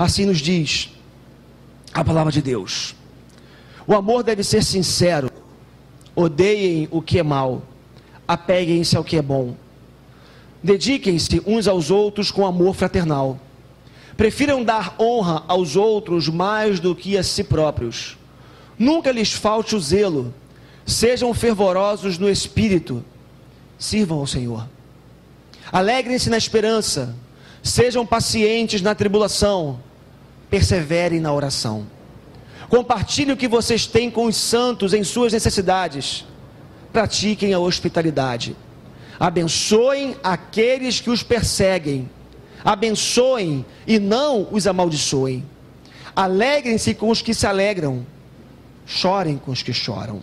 Assim nos diz a palavra de Deus. O amor deve ser sincero. Odeiem o que é mal, apeguem-se ao que é bom. Dediquem-se uns aos outros com amor fraternal. Prefiram dar honra aos outros mais do que a si próprios. Nunca lhes falte o zelo. Sejam fervorosos no espírito. Sirvam ao Senhor. Alegrem-se na esperança. Sejam pacientes na tribulação. Perseverem na oração. Compartilhem o que vocês têm com os santos em suas necessidades. Pratiquem a hospitalidade. Abençoem aqueles que os perseguem. Abençoem e não os amaldiçoem. Alegrem-se com os que se alegram. Chorem com os que choram.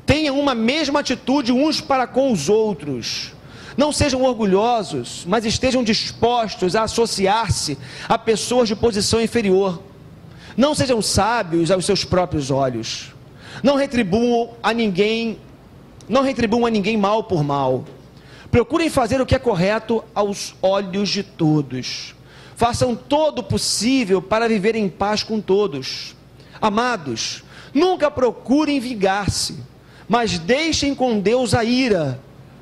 Tenham uma mesma atitude uns para com os outros. Não sejam orgulhosos, mas estejam dispostos a associar-se a pessoas de posição inferior. Não sejam sábios aos seus próprios olhos. Não retribuam a ninguém mal por mal. Procurem fazer o que é correto aos olhos de todos. Façam todo o possível para viver em paz com todos. Amados, nunca procurem vingar-se, mas deixem com Deus a ira,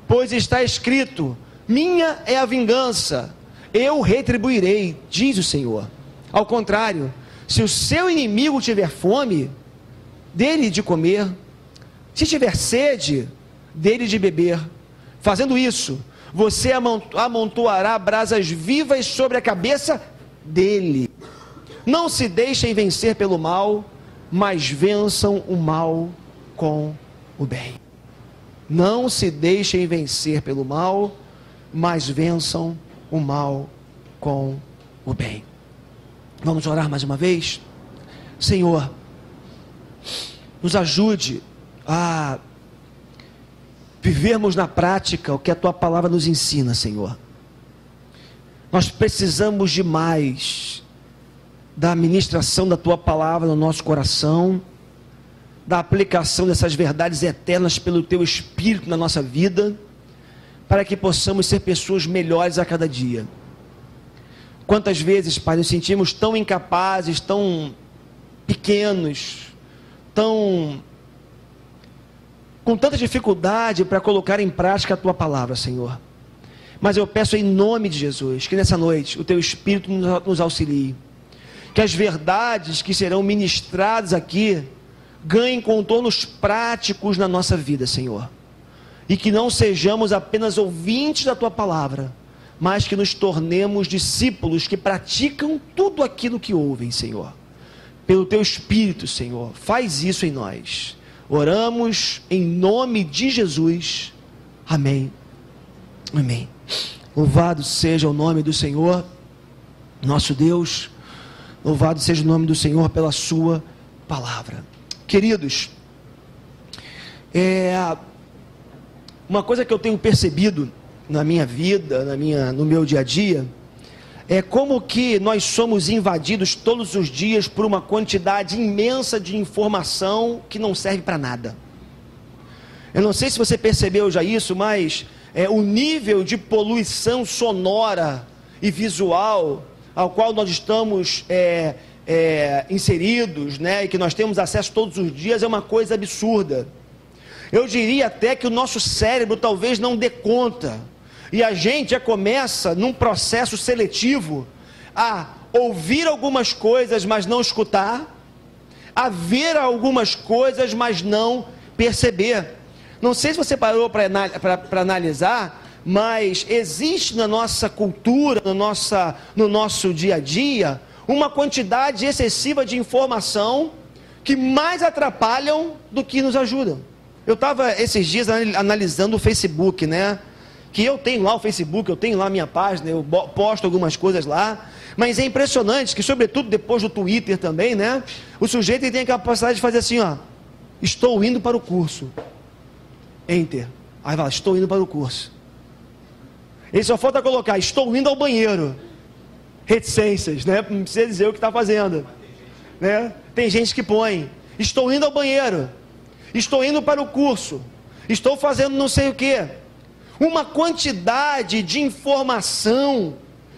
pois está escrito: minha é a vingança, eu retribuirei, diz o Senhor. Ao contrário, se o seu inimigo tiver fome, dê-lhe de comer. Se tiver sede, dê-lhe de beber. Fazendo isso, você amontoará brasas vivas sobre a cabeça dele. Não se deixem vencer pelo mal, mas vençam o mal com o bem. Não se deixem vencer pelo mal, mas vençam o mal com o bem. Vamos orar mais uma vez? Senhor, nos ajude a vivermos na prática o que a Tua palavra nos ensina, Senhor. Nós precisamos demais da ministração da Tua palavra no nosso coração, da aplicação dessas verdades eternas pelo Teu Espírito na nossa vida, para que possamos ser pessoas melhores a cada dia. Quantas vezes, Pai, nos sentimos tão incapazes, tão pequenos, com tanta dificuldade para colocar em prática a Tua palavra, Senhor. Mas eu peço em nome de Jesus, que nessa noite o Teu Espírito nos auxilie, que as verdades que serão ministradas aqui ganhem contornos práticos na nossa vida, Senhor, e que não sejamos apenas ouvintes da Tua palavra, mas que nos tornemos discípulos que praticam tudo aquilo que ouvem, Senhor. Pelo Teu Espírito, Senhor, faz isso em nós. Oramos em nome de Jesus. Amém. Amém. Louvado seja o nome do Senhor, nosso Deus. Louvado seja o nome do Senhor pela sua palavra. Queridos, uma coisa que eu tenho percebido na minha vida, no meu dia a dia, é como que nós somos invadidos todos os dias por uma quantidade imensa de informação que não serve para nada. Eu não sei se você percebeu já isso, mas o nível de poluição sonora e visual ao qual nós estamos inseridos, né, e que nós temos acesso todos os dias, é uma coisa absurda. Eu diria até que o nosso cérebro talvez não dê conta, e a gente já começa num processo seletivo a ouvir algumas coisas, mas não escutar, a ver algumas coisas, mas não perceber. Não sei se você parou para analisar, mas existe na nossa cultura, no nosso dia a dia, uma quantidade excessiva de informação que mais atrapalham do que nos ajudam. Eu estava esses dias analisando o Facebook, né? Que eu tenho lá o Facebook, eu tenho lá a minha página, eu posto algumas coisas lá, mas é impressionante que, sobretudo depois do Twitter também, né? O sujeito tem a capacidade de fazer assim, ó: estou indo para o curso. Enter. Aí vai, estou indo para o curso. Ele só falta colocar, estou indo ao banheiro. Reticências, né? Não precisa dizer o que está fazendo, né? Tem gente que põe, estou indo ao banheiro, estou indo para o curso, estou fazendo não sei o que. Uma quantidade de informação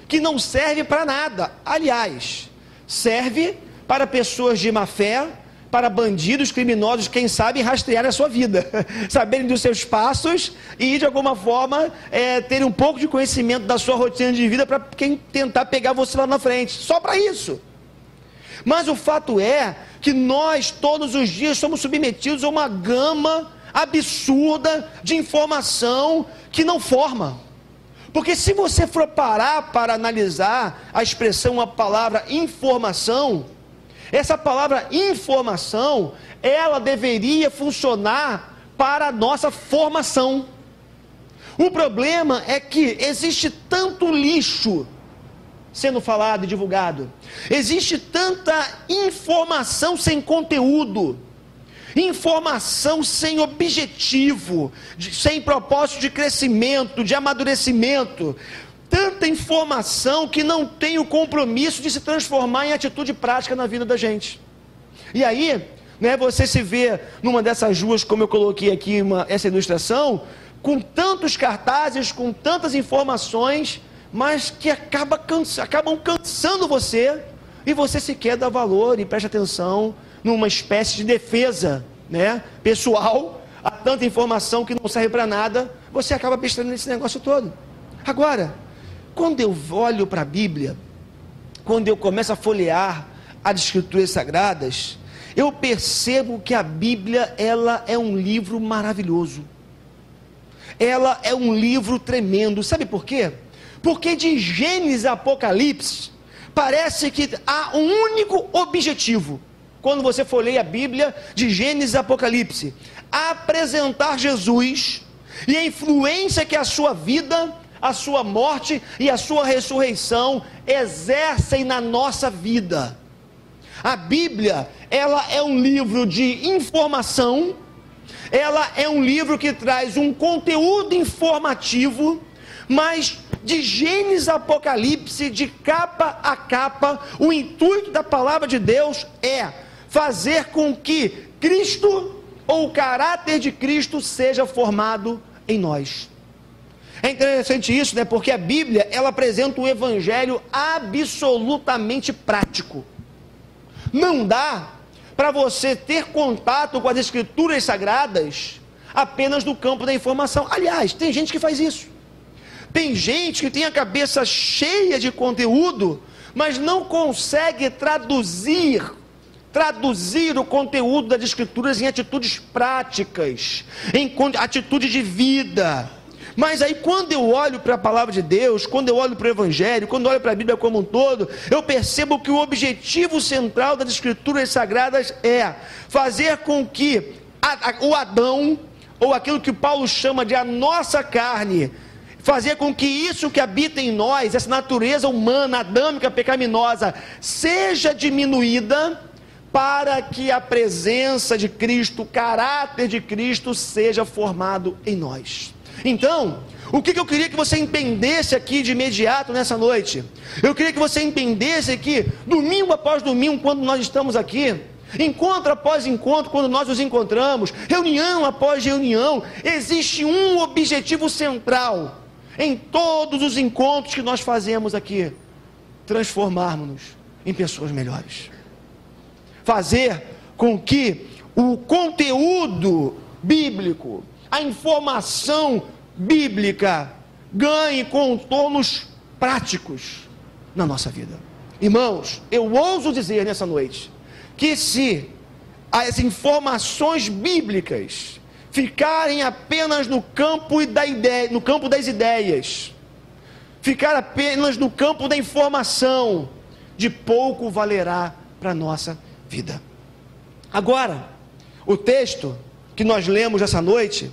que não serve para nada. Aliás, serve para pessoas de má fé, para bandidos, criminosos, quem sabe rastrear a sua vida, saberem dos seus passos e de alguma forma terem um pouco de conhecimento da sua rotina de vida para quem tentar pegar você lá na frente, só para isso. Mas o fato é que nós todos os dias somos submetidos a uma gama absurda de informação que não forma. Porque se você for parar para analisar a expressão, a palavra informação, essa palavra informação, ela deveria funcionar para a nossa formação. O problema é que existe tanto lixo sendo falado e divulgado, existe tanta informação sem conteúdo, informação sem objetivo, sem propósito de crescimento, de amadurecimento, tanta informação que não tem o compromisso de se transformar em atitude prática na vida da gente. E aí, você se vê numa dessas ruas, como eu coloquei aqui essa ilustração, com tantos cartazes, com tantas informações, mas que acabam cansando você, e você sequer dá valor e presta atenção numa espécie de defesa pessoal, a tanta informação que não serve para nada, você acaba prestando nesse negócio todo. Agora, quando eu olho para a Bíblia, quando eu começo a folhear as Escrituras Sagradas, eu percebo que a Bíblia, ela é um livro maravilhoso. Ela é um livro tremendo. Sabe por quê? Porque de Gênesis a Apocalipse, parece que há um único objetivo. Quando você folheia a Bíblia, de Gênesis a Apocalipse, apresentar Jesus e a influência que a sua vida, a sua morte e a sua ressurreição exercem na nossa vida. A Bíblia, ela é um livro de informação, ela é um livro que traz um conteúdo informativo, mas de Gênesis a Apocalipse, de capa a capa, o intuito da palavra de Deus é fazer com que Cristo, ou o caráter de Cristo, seja formado em nós. É interessante isso, porque a Bíblia, ela apresenta um evangelho absolutamente prático. Não dá para você ter contato com as Escrituras Sagradas apenas no campo da informação. Aliás, tem gente que faz isso. Tem gente que tem a cabeça cheia de conteúdo, mas não consegue traduzir o conteúdo das Escrituras em atitudes práticas, em atitude de vida. Mas aí quando eu olho para a palavra de Deus, quando eu olho para o Evangelho, quando eu olho para a Bíblia como um todo, eu percebo que o objetivo central das Escrituras Sagradas é fazer com que o Adão, ou aquilo que Paulo chama de a nossa carne, fazer com que isso que habita em nós, essa natureza humana, adâmica, pecaminosa, seja diminuída, para que a presença de Cristo, o caráter de Cristo seja formado em nós. Então, o que eu queria que você entendesse aqui de imediato nessa noite? Eu queria que você entendesse que domingo após domingo, quando nós estamos aqui, encontro após encontro, quando nós nos encontramos, reunião após reunião, existe um objetivo central em todos os encontros que nós fazemos aqui: transformarmos-nos em pessoas melhores. Fazer com que o conteúdo bíblico, a informação bíblica, ganhe contornos práticos na nossa vida. Irmãos, eu ouso dizer nessa noite, que se as informações bíblicas ficarem apenas no campo das ideias, ficar apenas no campo da informação, de pouco valerá para a nossa vida. Agora, o texto que nós lemos essa noite,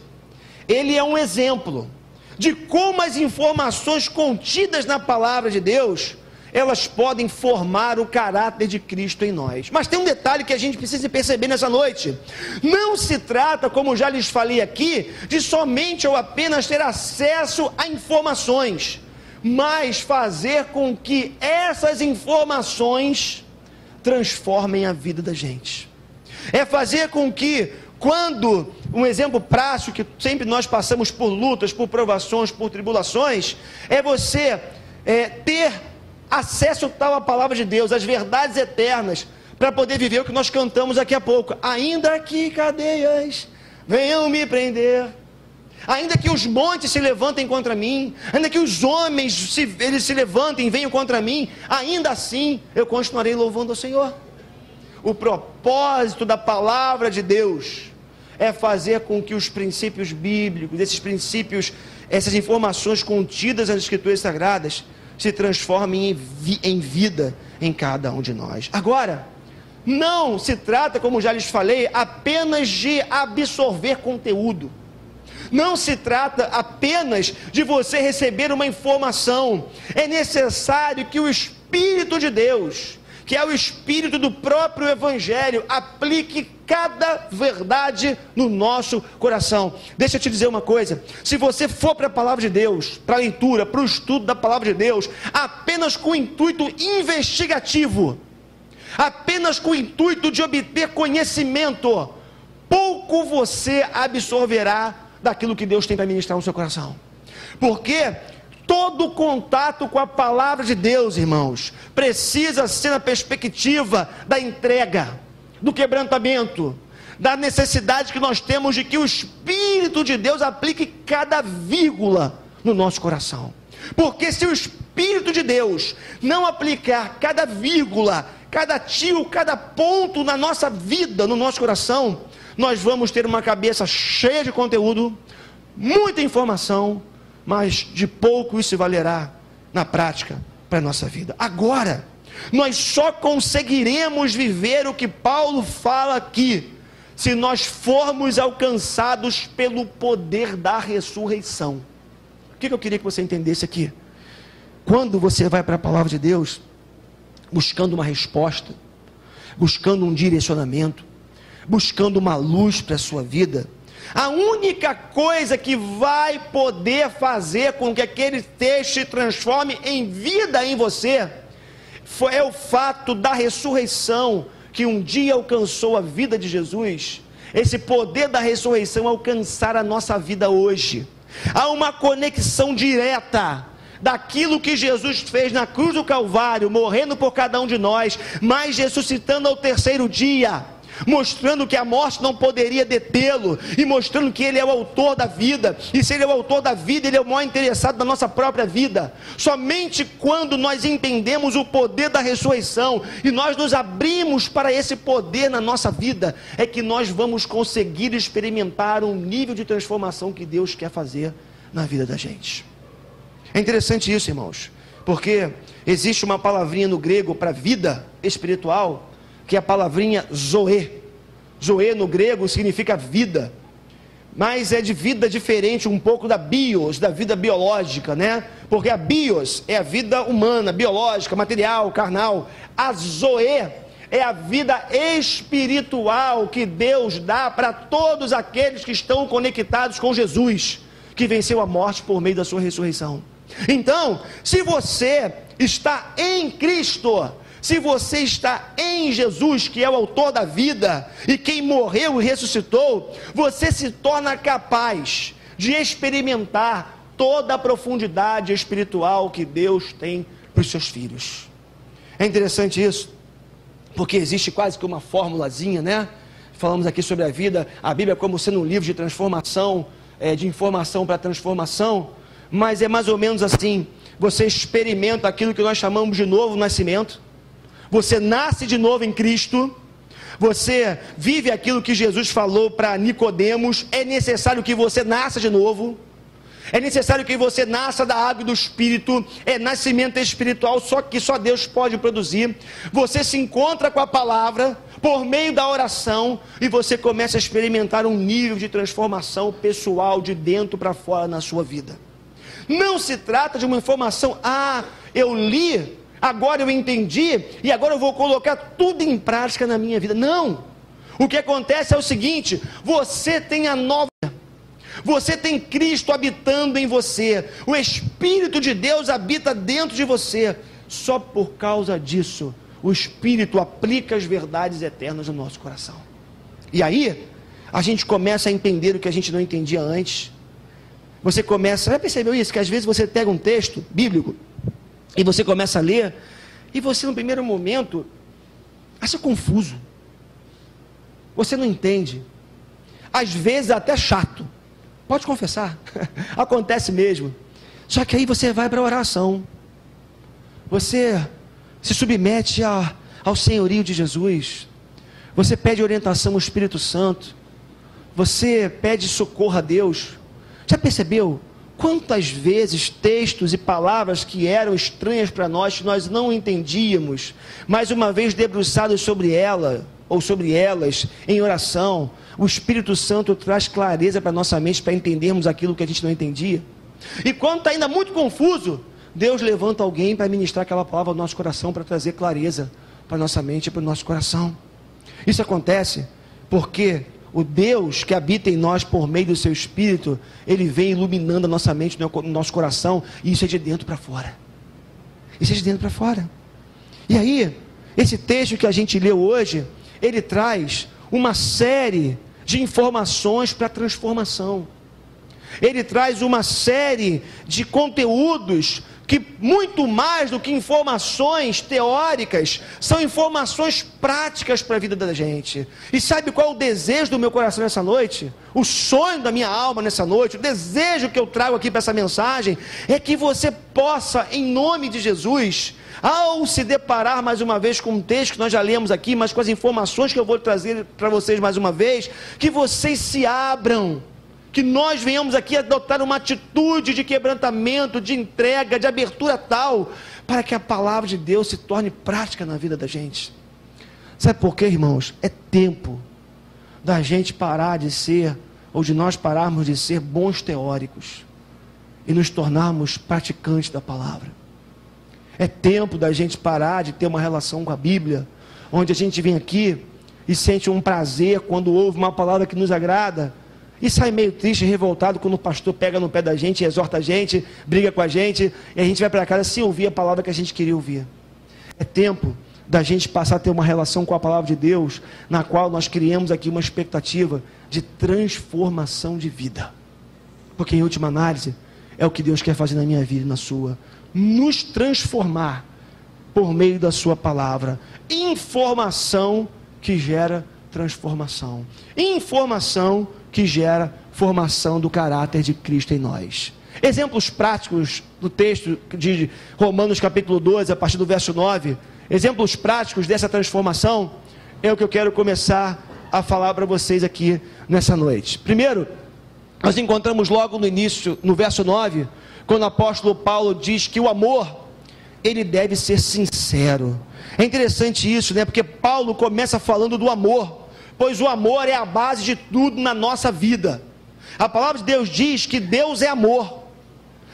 ele é um exemplo de como as informações contidas na palavra de Deus, elas podem formar o caráter de Cristo em nós. Mas tem um detalhe que a gente precisa perceber nessa noite: não se trata, como já lhes falei aqui, de somente ou apenas ter acesso a informações, mas fazer com que essas informações transformem a vida da gente. É fazer com que, quando, um exemplo prático, que sempre nós passamos por lutas, por provações, por tribulações, é você ter acesso tal à palavra de Deus, às verdades eternas, para poder viver o que nós cantamos daqui a pouco. Ainda que cadeias venham me prender, ainda que os montes se levantem contra mim, ainda que os homens eles se levantem e venham contra mim, ainda assim eu continuarei louvando ao Senhor. O propósito da palavra de Deus é fazer com que os princípios bíblicos, esses princípios, essas informações contidas nas Escrituras Sagradas, se transformem em vida em cada um de nós. Agora, não se trata, como já lhes falei, apenas de absorver conteúdo. Não se trata apenas de você receber uma informação. É necessário que o Espírito de Deus, que é o Espírito do próprio Evangelho, aplique cada verdade no nosso coração. Deixa eu te dizer uma coisa: se você for para a palavra de Deus, para a leitura, para o estudo da palavra de Deus, apenas com o intuito investigativo, apenas com o intuito de obter conhecimento, pouco você absorverá daquilo que Deus tem para ministrar no seu coração. Porque todo contato com a palavra de Deus, irmãos, precisa ser na perspectiva da entrega, do quebrantamento, da necessidade que nós temos de que o Espírito de Deus aplique cada vírgula no nosso coração. Porque se o Espírito de Deus não aplicar cada vírgula, cada tio, cada ponto na nossa vida, no nosso coração, nós vamos ter uma cabeça cheia de conteúdo, muita informação, mas de pouco isso valerá na prática para a nossa vida. Agora, nós só conseguiremos viver o que Paulo fala aqui, se nós formos alcançados pelo poder da ressurreição. O que eu queria que você entendesse aqui? Quando você vai para a palavra de Deus, buscando uma resposta, buscando um direcionamento, buscando uma luz para a sua vida, a única coisa que vai poder fazer com que aquele texto se transforme em vida em você, é o fato da ressurreição, que um dia alcançou a vida de Jesus. Esse poder da ressurreição alcançar a nossa vida hoje. Há uma conexão direta daquilo que Jesus fez na cruz do Calvário, morrendo por cada um de nós, mas ressuscitando ao terceiro dia, mostrando que a morte não poderia detê-lo, e mostrando que ele é o autor da vida, e se ele é o autor da vida, ele é o maior interessado na nossa própria vida. Somente quando nós entendemos o poder da ressurreição, e nós nos abrimos para esse poder na nossa vida, é que nós vamos conseguir experimentar um nível de transformação que Deus quer fazer na vida da gente. É interessante isso, irmãos, porque existe uma palavrinha no grego para vida espiritual, que é a palavrinha zoe. Zoe no grego significa vida, mas é de vida diferente um pouco da bios, da vida biológica, né? Porque a bios é a vida humana, biológica, material, carnal. A zoe é a vida espiritual que Deus dá para todos aqueles que estão conectados com Jesus, que venceu a morte por meio da sua ressurreição. Então, se você está em Cristo, se você está em Jesus, que é o autor da vida, e quem morreu e ressuscitou, você se torna capaz de experimentar toda a profundidade espiritual que Deus tem para os seus filhos. É interessante isso, porque existe quase que uma formulazinha, né? Falamos aqui sobre a vida, a Bíblia como sendo um livro de transformação, de informação para transformação, mas é mais ou menos assim: você experimenta aquilo que nós chamamos de novo nascimento, você nasce de novo em Cristo, você vive aquilo que Jesus falou para Nicodemos. É necessário que você nasça de novo, é necessário que você nasça da água e do Espírito, é nascimento espiritual, só que só Deus pode produzir. Você se encontra com a palavra por meio da oração, e você começa a experimentar um nível de transformação pessoal de dentro para fora na sua vida. Não se trata de uma informação: eu li, agora eu entendi, e agora eu vou colocar tudo em prática na minha vida. Não, o que acontece é o seguinte: você tem a nova, você tem Cristo habitando em você, o Espírito de Deus habita dentro de você. Só por causa disso, o Espírito aplica as verdades eternas no nosso coração, e aí a gente começa a entender o que a gente não entendia antes. Você já percebeu isso? Que às vezes você pega um texto bíblico, E você começa a ler, e você no primeiro momento acha confuso. Você não entende. Às vezes até chato. Pode confessar. Acontece mesmo. Só que aí você vai para a oração. Você se submete ao senhorio de Jesus. Você pede orientação ao Espírito Santo. Você pede socorro a Deus. Já percebeu quantas vezes textos e palavras que eram estranhas para nós, que nós não entendíamos, mas uma vez debruçados sobre ela, ou sobre elas, em oração, o Espírito Santo traz clareza para nossa mente, para entendermos aquilo que a gente não entendia. E quando está ainda muito confuso, Deus levanta alguém para ministrar aquela palavra ao nosso coração, para trazer clareza para nossa mente e para o nosso coração. Isso acontece porque o Deus que habita em nós por meio do seu Espírito, Ele vem iluminando a nossa mente, o nosso coração, e isso é de dentro para fora. Isso é de dentro para fora. E aí, esse texto que a gente leu hoje, ele traz uma série de informações para a transformação. Ele traz uma série de conteúdos que, muito mais do que informações teóricas, são informações práticas para a vida da gente. E sabe qual é o desejo do meu coração nessa noite? O sonho da minha alma nessa noite, o desejo que eu trago aqui para essa mensagem, é que você possa, em nome de Jesus, ao se deparar mais uma vez com um texto que nós já lemos aqui, mas com as informações que eu vou trazer para vocês mais uma vez, que vocês se abram, que nós venhamos aqui adotar uma atitude de quebrantamento, de entrega, de abertura tal, para que a palavra de Deus se torne prática na vida da gente. Sabe por quê, irmãos? É tempo da gente parar de ser, ou de nós pararmos de ser bons teóricos, e nos tornarmos praticantes da palavra. É tempo da gente parar de ter uma relação com a Bíblia, onde a gente vem aqui e sente um prazer quando ouve uma palavra que nos agrada, e sai meio triste e revoltado quando o pastor pega no pé da gente, exorta a gente, briga com a gente, e a gente vai para casa sem ouvir a palavra que a gente queria ouvir. É tempo da gente passar a ter uma relação com a palavra de Deus, na qual nós criamos aqui uma expectativa de transformação de vida. Porque em última análise, é o que Deus quer fazer na minha vida e na sua. Nos transformar por meio da sua palavra. Informação que gera transformação. Informação que gera formação do caráter de Cristo em nós. Exemplos práticos do texto de Romanos capítulo 12, a partir do verso 9, exemplos práticos dessa transformação, é o que eu quero começar a falar para vocês aqui nessa noite. Primeiro, nós encontramos logo no início, no verso 9, quando o apóstolo Paulo diz que o amor, ele deve ser sincero. É interessante isso, né? Porque Paulo começa falando do amor, pois o amor é a base de tudo na nossa vida. A palavra de Deus diz que Deus é amor.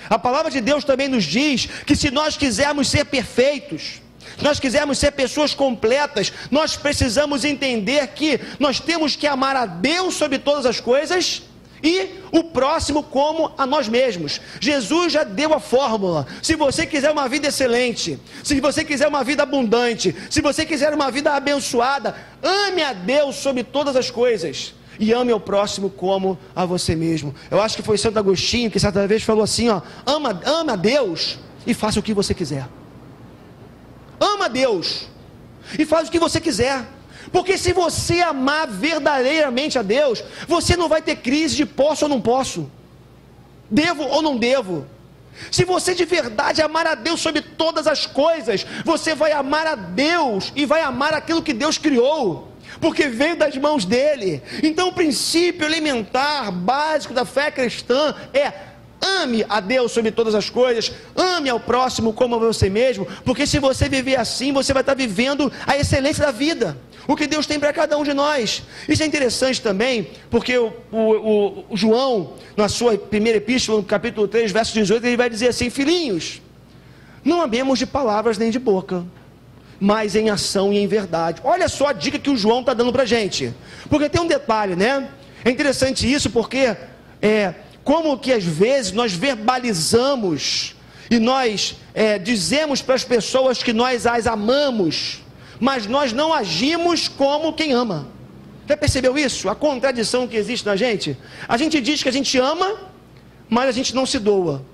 A palavra de Deus também nos diz que se nós quisermos ser perfeitos, se nós quisermos ser pessoas completas, nós precisamos entender que nós temos que amar a Deus sobre todas as coisas e o próximo como a nós mesmos. Jesus já deu a fórmula. Se você quiser uma vida excelente, se você quiser uma vida abundante, se você quiser uma vida abençoada, ame a Deus sobre todas as coisas e ame ao próximo como a você mesmo. Eu acho que foi Santo Agostinho que certa vez falou assim, ó: ama a Deus e faça o que você quiser. Ama a Deus e faz o que você quiser. Porque se você amar verdadeiramente a Deus, você não vai ter crise de posso ou não posso, devo ou não devo. Se você de verdade amar a Deus sobre todas as coisas, você vai amar a Deus e vai amar aquilo que Deus criou, porque veio das mãos dele. Então o princípio elementar, básico da fé cristã é: ame a Deus sobre todas as coisas, ame ao próximo como a você mesmo, porque se você viver assim, você vai estar vivendo a excelência da vida, o que Deus tem para cada um de nós. Isso é interessante também, porque o João, na sua primeira epístola, no capítulo 3, verso 18, ele vai dizer assim: filhinhos, não amemos de palavras nem de boca, mas em ação e em verdade. Olha só a dica que o João está dando para a gente, porque tem um detalhe, né? É interessante isso, porque como que às vezes nós verbalizamos e nós dizemos para as pessoas que nós as amamos, mas nós não agimos como quem ama. Já percebeu isso? A contradição que existe na gente? A gente diz que a gente ama, mas a gente não se doa.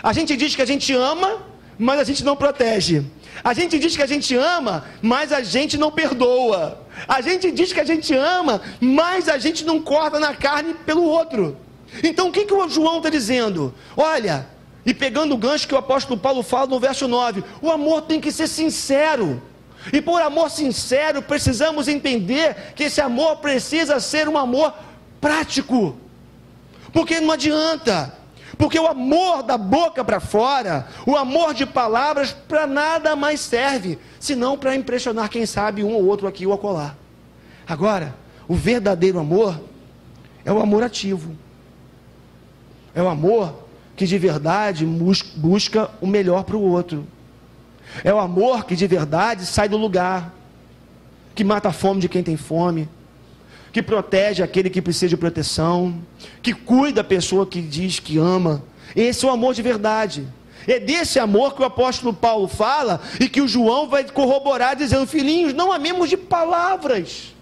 A gente diz que a gente ama, mas a gente não protege. A gente diz que a gente ama, mas a gente não perdoa. A gente diz que a gente ama, mas a gente não corta na carne pelo outro. Então o que o João está dizendo? Olha, e pegando o gancho que o apóstolo Paulo fala no verso 9, o amor tem que ser sincero. E por amor sincero, precisamos entender que esse amor precisa ser um amor prático. Porque não adianta. Porque o amor da boca para fora, o amor de palavras, para nada mais serve, senão para impressionar, quem sabe, um ou outro aqui ou acolá. Agora, o verdadeiro amor é o amor ativo. É o amor que de verdade busca o melhor para o outro. É o amor que de verdade sai do lugar, que mata a fome de quem tem fome, que protege aquele que precisa de proteção, que cuida da pessoa que diz que ama. Esse é o amor de verdade. É desse amor que o apóstolo Paulo fala e que o João vai corroborar dizendo: filhinhos, não amemos de palavras,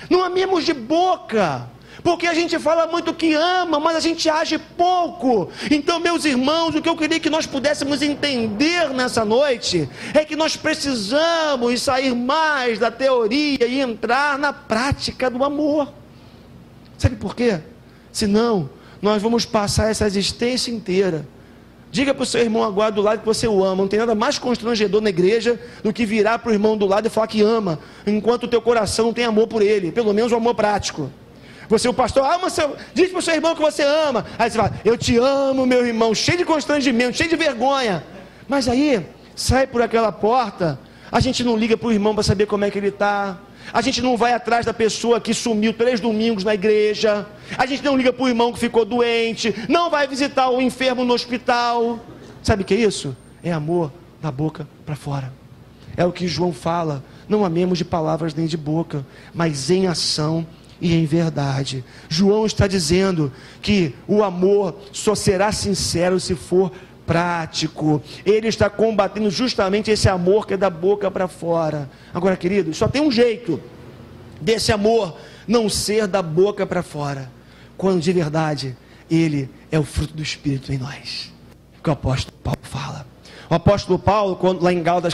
não amemos de boca, porque a gente fala muito que ama, mas a gente age pouco. Então, meus irmãos, o que eu queria que nós pudéssemos entender nessa noite é que nós precisamos sair mais da teoria e entrar na prática do amor. Sabe por quê? Senão nós vamos passar essa existência inteira. Diga para o seu irmão agora do lado que você o ama. Não tem nada mais constrangedor na igreja do que virar para o irmão do lado e falar que ama, enquanto o teu coração não tem amor por ele, pelo menos o amor prático. Você, o pastor, diz para o seu irmão que você ama. Aí você fala: eu te amo, meu irmão, cheio de constrangimento, cheio de vergonha. Mas aí, sai por aquela porta, a gente não liga para o irmão para saber como é que ele está. A gente não vai atrás da pessoa que sumiu 3 domingos na igreja. A gente não liga para o irmão que ficou doente. Não vai visitar o enfermo no hospital. Sabe o que é isso? É amor da boca para fora. É o que João fala: não amemos de palavras nem de boca, mas em ação e em verdade. João está dizendo que o amor só será sincero se for prático. Ele está combatendo justamente esse amor que é da boca para fora. Agora, queridos, só tem um jeito desse amor não ser da boca para fora: quando de verdade ele é o fruto do Espírito em nós, que o apóstolo Paulo fala. O apóstolo Paulo, lá em Gálatas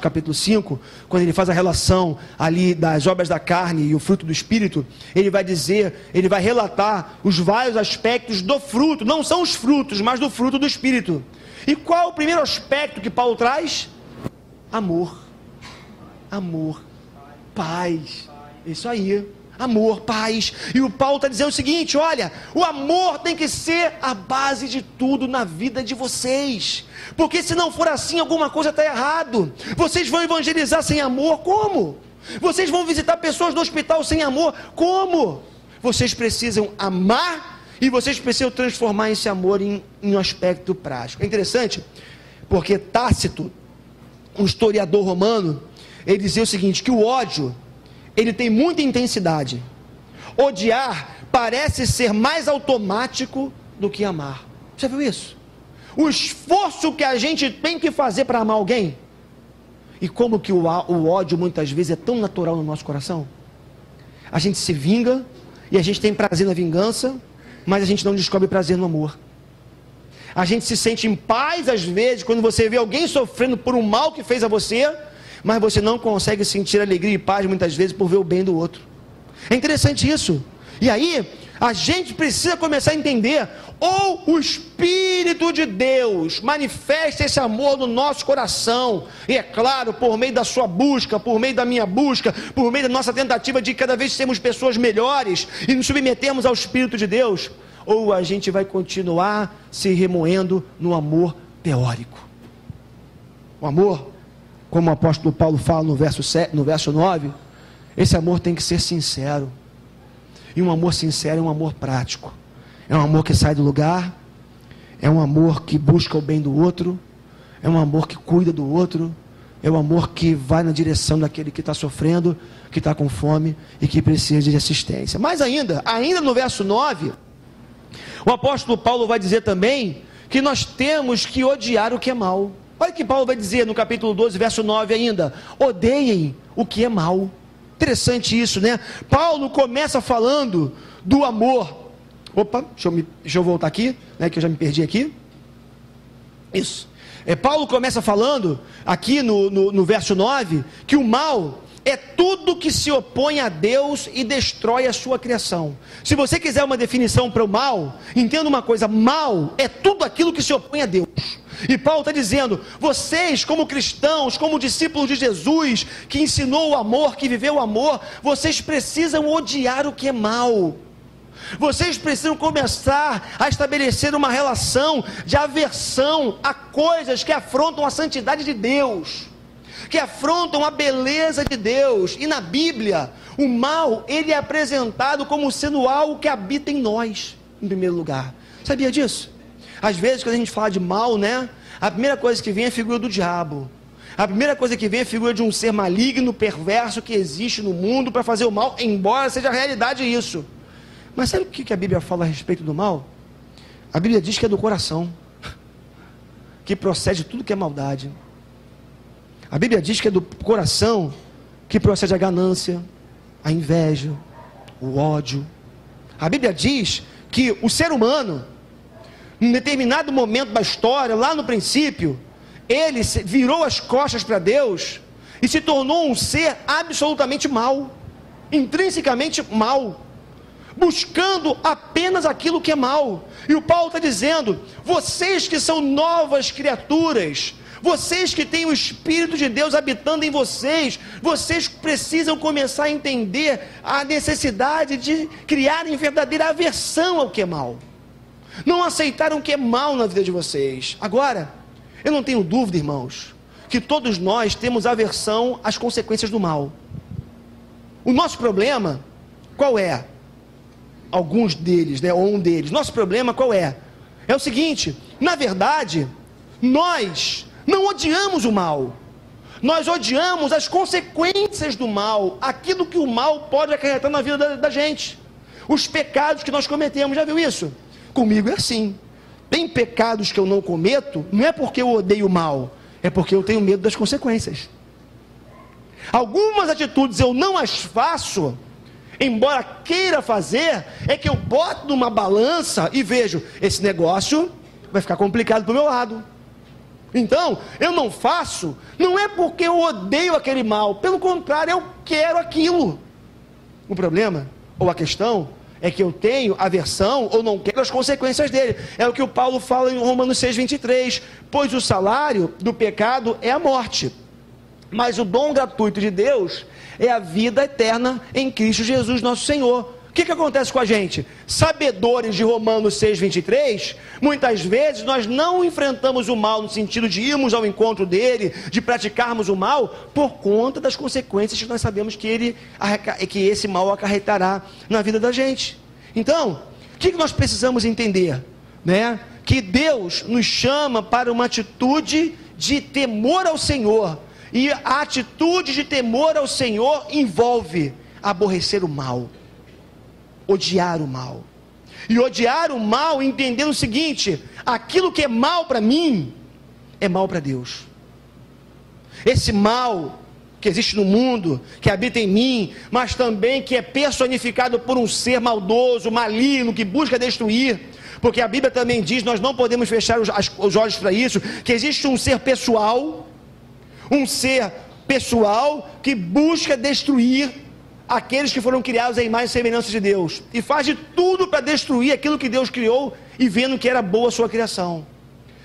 capítulo 5, quando ele faz a relação ali das obras da carne e o fruto do Espírito, ele vai dizer, ele vai relatar os vários aspectos do fruto, não são os frutos, mas do fruto do Espírito. E qual é o primeiro aspecto que Paulo traz? Amor, paz, isso aí. Amor, paz. E o Paulo está dizendo o seguinte: olha, o amor tem que ser a base de tudo na vida de vocês, porque se não for assim, alguma coisa está errado. Vocês vão evangelizar sem amor? Como? Vocês vão visitar pessoas no hospital sem amor? Como? Vocês precisam amar e vocês precisam transformar esse amor em um aspecto prático. É interessante, porque Tácito, um historiador romano, ele dizia o seguinte, que o ódio, ele tem muita intensidade. Odiar parece ser mais automático do que amar. Já viu isso? O esforço que a gente tem que fazer para amar alguém. E como que o ódio muitas vezes é tão natural no nosso coração. A gente se vinga e a gente tem prazer na vingança, mas a gente não descobre prazer no amor. A gente se sente em paz às vezes quando você vê alguém sofrendo por um mal que fez a você, mas você não consegue sentir alegria e paz muitas vezes por ver o bem do outro. É interessante isso. E aí, a gente precisa começar a entender: ou o Espírito de Deus manifesta esse amor no nosso coração, e é claro, por meio da sua busca, por meio da minha busca, por meio da nossa tentativa de cada vez sermos pessoas melhores e nos submetermos ao Espírito de Deus, ou a gente vai continuar se remoendo no amor teórico. O amor, como o apóstolo Paulo fala no verso 9, esse amor tem que ser sincero. E um amor sincero é um amor prático. É um amor que sai do lugar, é um amor que busca o bem do outro, é um amor que cuida do outro, é um amor que vai na direção daquele que está sofrendo, que está com fome e que precisa de assistência. Mas ainda no verso 9, o apóstolo Paulo vai dizer também que nós temos que odiar o que é mal. Olha o que Paulo vai dizer no capítulo 12, verso 9 ainda: odeiem o que é mal. Interessante isso, né? Paulo começa falando do amor. Opa, deixa eu voltar aqui, né, que eu já me perdi aqui. Isso. Paulo começa falando, aqui no verso 9, que o mal é tudo que se opõe a Deus e destrói a sua criação. Se você quiser uma definição para o mal, entenda uma coisa: mal é tudo aquilo que se opõe a Deus. E Paulo está dizendo, vocês como cristãos, como discípulos de Jesus, que ensinou o amor, que viveu o amor, vocês precisam odiar o que é mal. Vocês precisam começar a estabelecer uma relação de aversão a coisas que afrontam a santidade de Deus, que afrontam a beleza de Deus. E na Bíblia, o mal, ele é apresentado como sendo algo que habita em nós, em primeiro lugar. Sabia disso? Às vezes, quando a gente fala de mal, né, a primeira coisa que vem é a figura do diabo. A primeira coisa que vem é a figura de um ser maligno, perverso, que existe no mundo para fazer o mal, embora seja a realidade isso. Mas sabe o que a Bíblia fala a respeito do mal? A Bíblia diz que é do coração que procede tudo que é maldade. A Bíblia diz que é do coração que procede a ganância, a inveja, o ódio. A Bíblia diz que o ser humano, em determinado momento da história, lá no princípio, ele virou as costas para Deus e se tornou um ser absolutamente mau, intrinsecamente mau, buscando apenas aquilo que é mal. E o Paulo está dizendo, vocês que são novas criaturas, vocês que têm o Espírito de Deus habitando em vocês, vocês precisam começar a entender a necessidade de criarem verdadeira aversão ao que é mal. Não aceitaram o que é mal na vida de vocês. Agora, eu não tenho dúvida, irmãos, que todos nós temos aversão às consequências do mal. O nosso problema, qual é? Alguns deles, né, ou um deles. Nosso problema qual é? É o seguinte, na verdade, nós não odiamos o mal. Nós odiamos as consequências do mal, aquilo que o mal pode acarretar na vida da gente. Os pecados que nós cometemos, já viu isso? Comigo é assim. Tem pecados que eu não cometo, não é porque eu odeio o mal, é porque eu tenho medo das consequências. Algumas atitudes eu não as faço, embora queira fazer, é que eu boto numa balança e vejo, esse negócio vai ficar complicado para o meu lado. Então, eu não faço, não é porque eu odeio aquele mal, pelo contrário, eu quero aquilo. O problema, ou a questão, é que eu tenho aversão ou não quero as consequências dele. É o que o Paulo fala em Romanos 6,23, pois o salário do pecado é a morte, mas o dom gratuito de Deus é a vida eterna em Cristo Jesus nosso Senhor. O que acontece com a gente? Sabedores de Romanos 6,23, muitas vezes nós não enfrentamos o mal no sentido de irmos ao encontro dele, de praticarmos o mal, por conta das consequências que nós sabemos que esse mal acarretará na vida da gente. Então, o que nós precisamos entender? Né? Que Deus nos chama para uma atitude de temor ao Senhor, e a atitude de temor ao Senhor envolve aborrecer o mal, odiar o mal. E odiar o mal entendendo o seguinte: aquilo que é mal para mim é mal para Deus. Esse mal que existe no mundo, que habita em mim, mas também que é personificado por um ser maldoso, maligno, que busca destruir, porque a Bíblia também diz, nós não podemos fechar os olhos para isso, que existe um ser pessoal que busca destruir aqueles que foram criados à imagem e semelhança de Deus, e faz de tudo para destruir aquilo que Deus criou, e vendo que era boa a sua criação.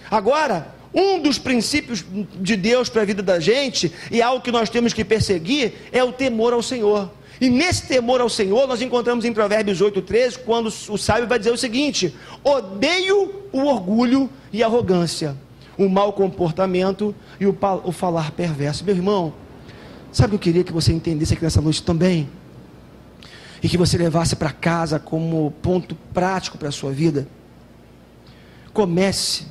Agora, um dos princípios de Deus para a vida da gente, e algo que nós temos que perseguir, é o temor ao Senhor. E nesse temor ao Senhor, nós encontramos em Provérbios 8,13, quando o sábio vai dizer o seguinte: odeio o orgulho e a arrogância, o mau comportamento e o falar perverso. Meu irmão, sabe o que eu queria que você entendesse aqui nessa noite também? E que você levasse para casa como ponto prático para a sua vida? Comece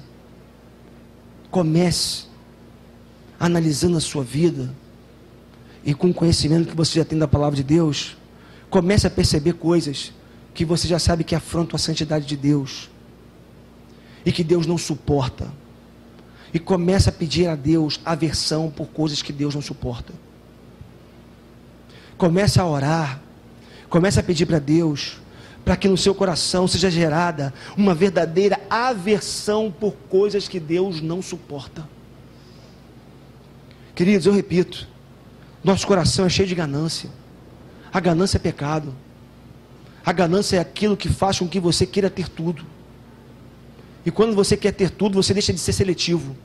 analisando a sua vida, e com o conhecimento que você já tem da palavra de Deus, comece a perceber coisas que você já sabe que afrontam a santidade de Deus, e que Deus não suporta. E comece a pedir a Deus aversão por coisas que Deus não suporta. Comece a orar, comece a pedir para Deus, para que no seu coração seja gerada uma verdadeira aversão por coisas que Deus não suporta. Queridos, eu repito, nosso coração é cheio de ganância. A ganância é pecado. A ganância é aquilo que faz com que você queira ter tudo. E quando você quer ter tudo, você deixa de ser seletivo.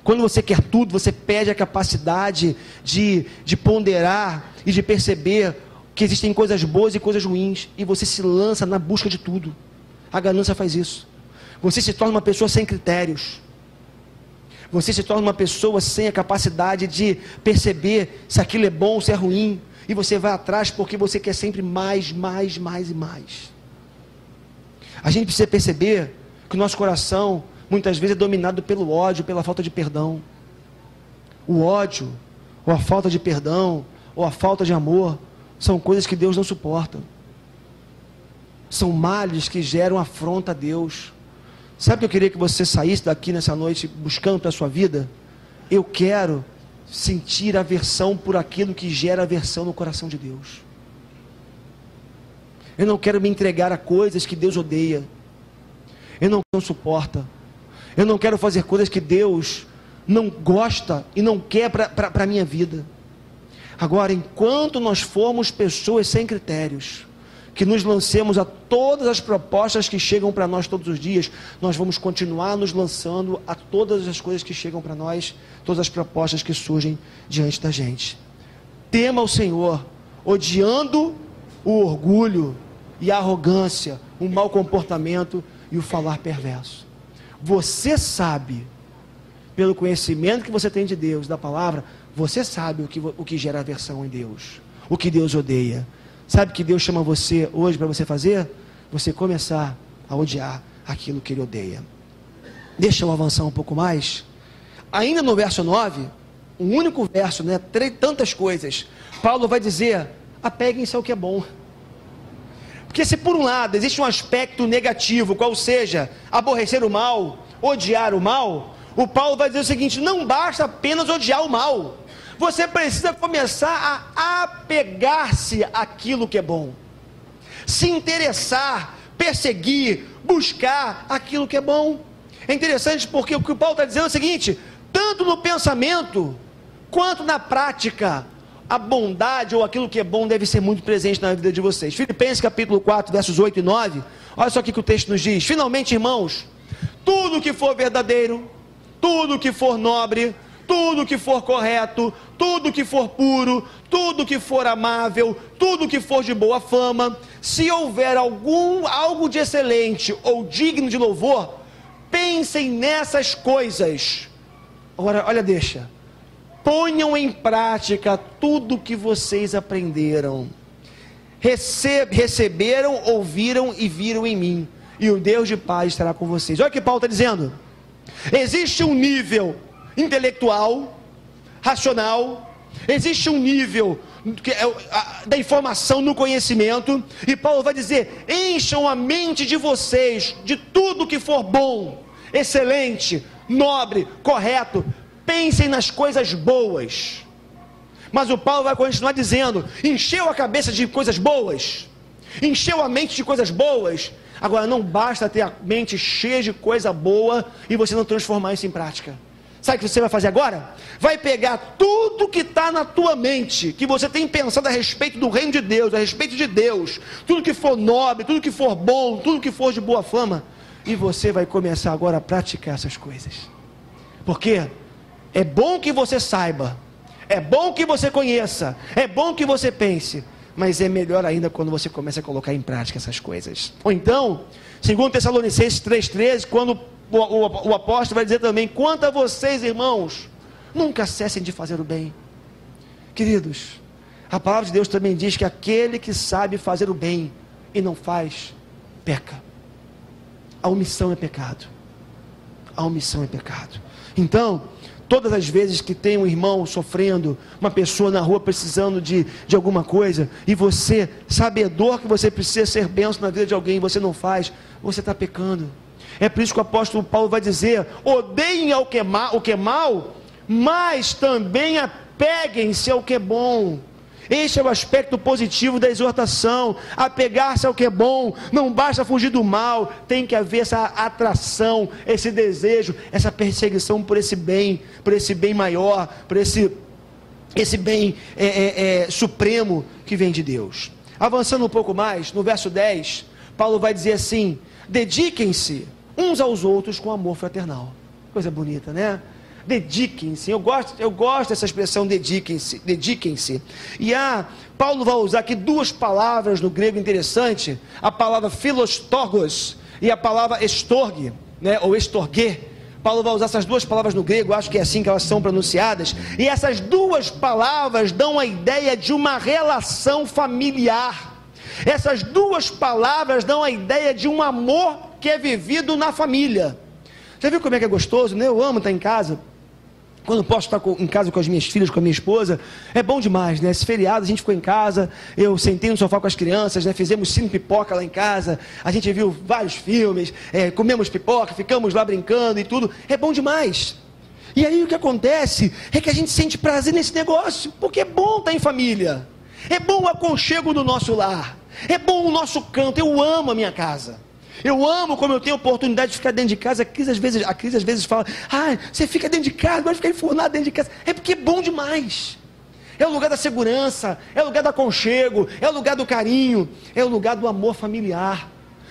Quando você quer tudo, você perde a capacidade de ponderar e de perceber que existem coisas boas e coisas ruins, e você se lança na busca de tudo. A ganância faz isso. Você se torna uma pessoa sem critérios. Você se torna uma pessoa sem a capacidade de perceber se aquilo é bom ou se é ruim, e você vai atrás porque você quer sempre mais, mais, mais e mais. A gente precisa perceber que o nosso coração muitas vezes é dominado pelo ódio, pela falta de perdão. O ódio, ou a falta de perdão, ou a falta de amor, são coisas que Deus não suporta. São males que geram afronta a Deus. Sabe o que eu queria que você saísse daqui nessa noite buscando para a sua vida? Eu quero sentir aversão por aquilo que gera aversão no coração de Deus. Eu não quero me entregar a coisas que Deus odeia. Eu não suporta. Eu não quero fazer coisas que Deus não gosta e não quer para a minha vida. Agora, enquanto nós formos pessoas sem critérios, que nos lancemos a todas as propostas que chegam para nós todos os dias, nós vamos continuar nos lançando a todas as coisas que chegam para nós, todas as propostas que surgem diante da gente. Tema o Senhor, odiando o orgulho e a arrogância, o mau comportamento e o falar perverso. Você sabe, pelo conhecimento que você tem de Deus, da palavra, você sabe o que gera aversão em Deus, o que Deus odeia. Sabe o que Deus chama você hoje para você fazer? Você começar a odiar aquilo que Ele odeia. Deixa eu avançar um pouco mais. Ainda no verso 9, um único verso, né? Tantas coisas. Paulo vai dizer, apeguem-se ao que é bom. Porque se por um lado existe um aspecto negativo, qual seja, aborrecer o mal, odiar o mal, o Paulo vai dizer o seguinte, não basta apenas odiar o mal. Você precisa começar a apegar-se àquilo que é bom. Se interessar, perseguir, buscar aquilo que é bom. É interessante porque o que o Paulo está dizendo é o seguinte, tanto no pensamento, quanto na prática, a bondade ou aquilo que é bom deve ser muito presente na vida de vocês. Filipenses capítulo 4, versos 8 e 9, olha só o que o texto nos diz. Finalmente, irmãos, tudo que for verdadeiro, tudo que for nobre, tudo que for correto, tudo que for puro, tudo que for amável, tudo que for de boa fama, se houver algo de excelente ou digno de louvor, pensem nessas coisas. Agora, olha, ponham em prática tudo que vocês aprenderam, receberam, ouviram e viram em mim, e o Deus de paz estará com vocês. Olha o que Paulo está dizendo. Existe um nível intelectual, racional, existe um nível da informação no conhecimento, e Paulo vai dizer, encham a mente de vocês, de tudo que for bom, excelente, nobre, correto, pensem nas coisas boas. Mas o Paulo vai continuar dizendo, encheu a cabeça de coisas boas, encheu a mente de coisas boas, agora não basta ter a mente cheia de coisa boa, e você não transformar isso em prática. Sabe o que você vai fazer agora? Vai pegar tudo que está na tua mente, que você tem pensado a respeito do reino de Deus, a respeito de Deus, tudo que for nobre, tudo que for bom, tudo que for de boa fama, e você vai começar agora a praticar essas coisas. Porque é bom que você saiba, é bom que você conheça, é bom que você pense, mas é melhor ainda quando você começa a colocar em prática essas coisas. Ou então, segundo Tessalonicenses 3,13, quando o apóstolo vai dizer também, quanto a vocês, irmãos, nunca cessem de fazer o bem. Queridos, a palavra de Deus também diz que aquele que sabe fazer o bem e não faz, peca. A omissão é pecado. A omissão é pecado. Então, todas as vezes que tem um irmão sofrendo, uma pessoa na rua precisando de alguma coisa, e você, sabedor que você precisa ser bênção na vida de alguém, você não faz, você está pecando. É por isso que o apóstolo Paulo vai dizer, odeiem o que é mal, mas também apeguem-se ao que é bom. Este é o aspecto positivo da exortação: apegar-se ao que é bom, não basta fugir do mal, tem que haver essa atração, esse desejo, essa perseguição por esse bem maior, por esse bem supremo que vem de Deus. Avançando um pouco mais, no verso 10, Paulo vai dizer assim: dediquem-se uns aos outros com amor fraternal. Coisa bonita, né? Dediquem-se. Eu gosto dessa expressão, dediquem-se. E Paulo vai usar aqui duas palavras no grego interessante, a palavra philostorgos e a palavra estorge, né? Ou estorgue. Paulo vai usar essas duas palavras no grego, acho que é assim que elas são pronunciadas, e essas duas palavras dão a ideia de uma relação familiar. Essas duas palavras dão a ideia de um amor que é vivido na família. Já viu como é que é gostoso, né? Eu amo estar em casa. Quando posso estar em casa com as minhas filhas, com a minha esposa, é bom demais, né? Esse feriado a gente ficou em casa, eu sentei no sofá com as crianças, né? Fizemos 5 pipoca lá em casa, a gente viu vários filmes, comemos pipoca, ficamos lá brincando e tudo, é bom demais. E aí o que acontece é que a gente sente prazer nesse negócio, porque é bom estar em família, é bom o aconchego do nosso lar, é bom o nosso canto. Eu amo a minha casa. Eu amo como eu tenho a oportunidade de ficar dentro de casa. A Cris às vezes fala: você fica dentro de casa, gosta de ficar enfurnado dentro de casa. É porque é bom demais. É o lugar da segurança, é o lugar do aconchego, é o lugar do carinho, é o lugar do amor familiar.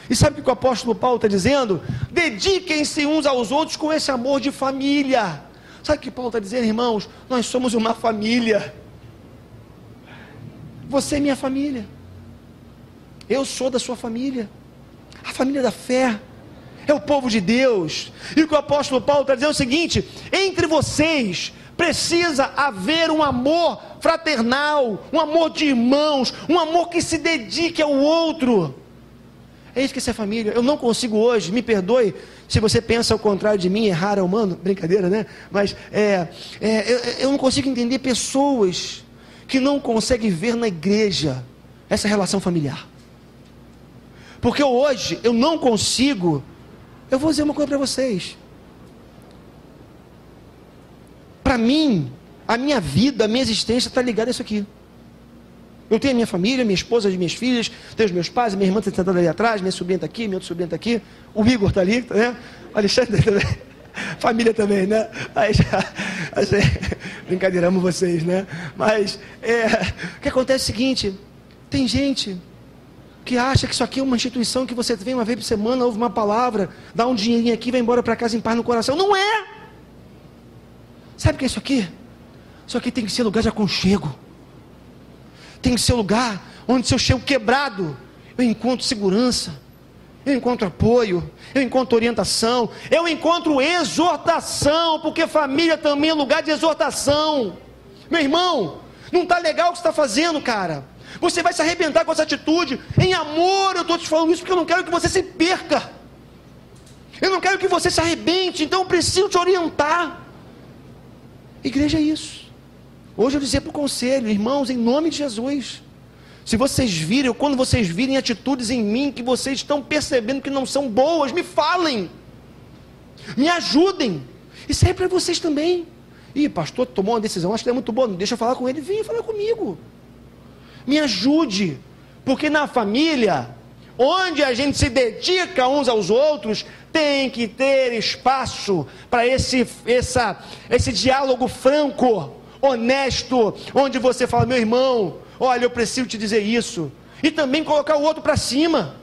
E sabe o que o apóstolo Paulo está dizendo? Dediquem-se uns aos outros com esse amor de família. Sabe o que Paulo está dizendo, irmãos? Nós somos uma família. Você é minha família, eu sou da sua família. A família da fé é o povo de Deus. E o que o apóstolo Paulo está dizendo é o seguinte: entre vocês precisa haver um amor fraternal, um amor de irmãos, um amor que se dedique ao outro. É isso que é família. Eu não consigo hoje, me perdoe se você pensa ao contrário de mim, errar é humano, brincadeira, né? Mas eu não consigo entender pessoas que não conseguem ver na igreja essa relação familiar. Porque hoje eu não consigo. Eu vou dizer uma coisa para vocês. Para mim, a minha vida, a minha existência está ligada a isso aqui. Eu tenho a minha família, minha esposa, as minhas filhas, tenho os meus pais, minha irmã está sentada ali atrás, minha sobrinha está aqui, meu outro sobrinho está aqui, o Igor está ali, né? O Alexandre também, família também, né? Brincadeira, amo vocês, né? Mas o que acontece é o seguinte: tem gente que acha que isso aqui é uma instituição que você vem uma vez por semana, ouve uma palavra, dá um dinheirinho aqui e vai embora para casa em paz no coração. Não é! Sabe o que é isso aqui? Isso aqui tem que ser lugar de aconchego. Tem que ser lugar onde, se eu chego quebrado, eu encontro segurança, eu encontro apoio, eu encontro orientação, eu encontro exortação, porque família também é lugar de exortação. Meu irmão, não está legal o que você está fazendo, cara. Você vai se arrebentar com essa atitude. Em amor eu estou te falando isso, porque eu não quero que você se perca. Eu não quero que você se arrebente. Então eu preciso te orientar. Igreja é isso. Hoje eu dizer para o conselho: irmãos, em nome de Jesus, se vocês virem, ou quando vocês virem atitudes em mim que vocês estão percebendo que não são boas, me falem, me ajudem. Isso aí é para vocês também. Pastor, tomou uma decisão, acho que é muito boa, deixa eu falar com ele. Venha falar comigo, me ajude, porque na família, onde a gente se dedica uns aos outros, tem que ter espaço para esse diálogo franco, honesto, onde você fala: meu irmão, olha, eu preciso te dizer isso, e também colocar o outro para cima.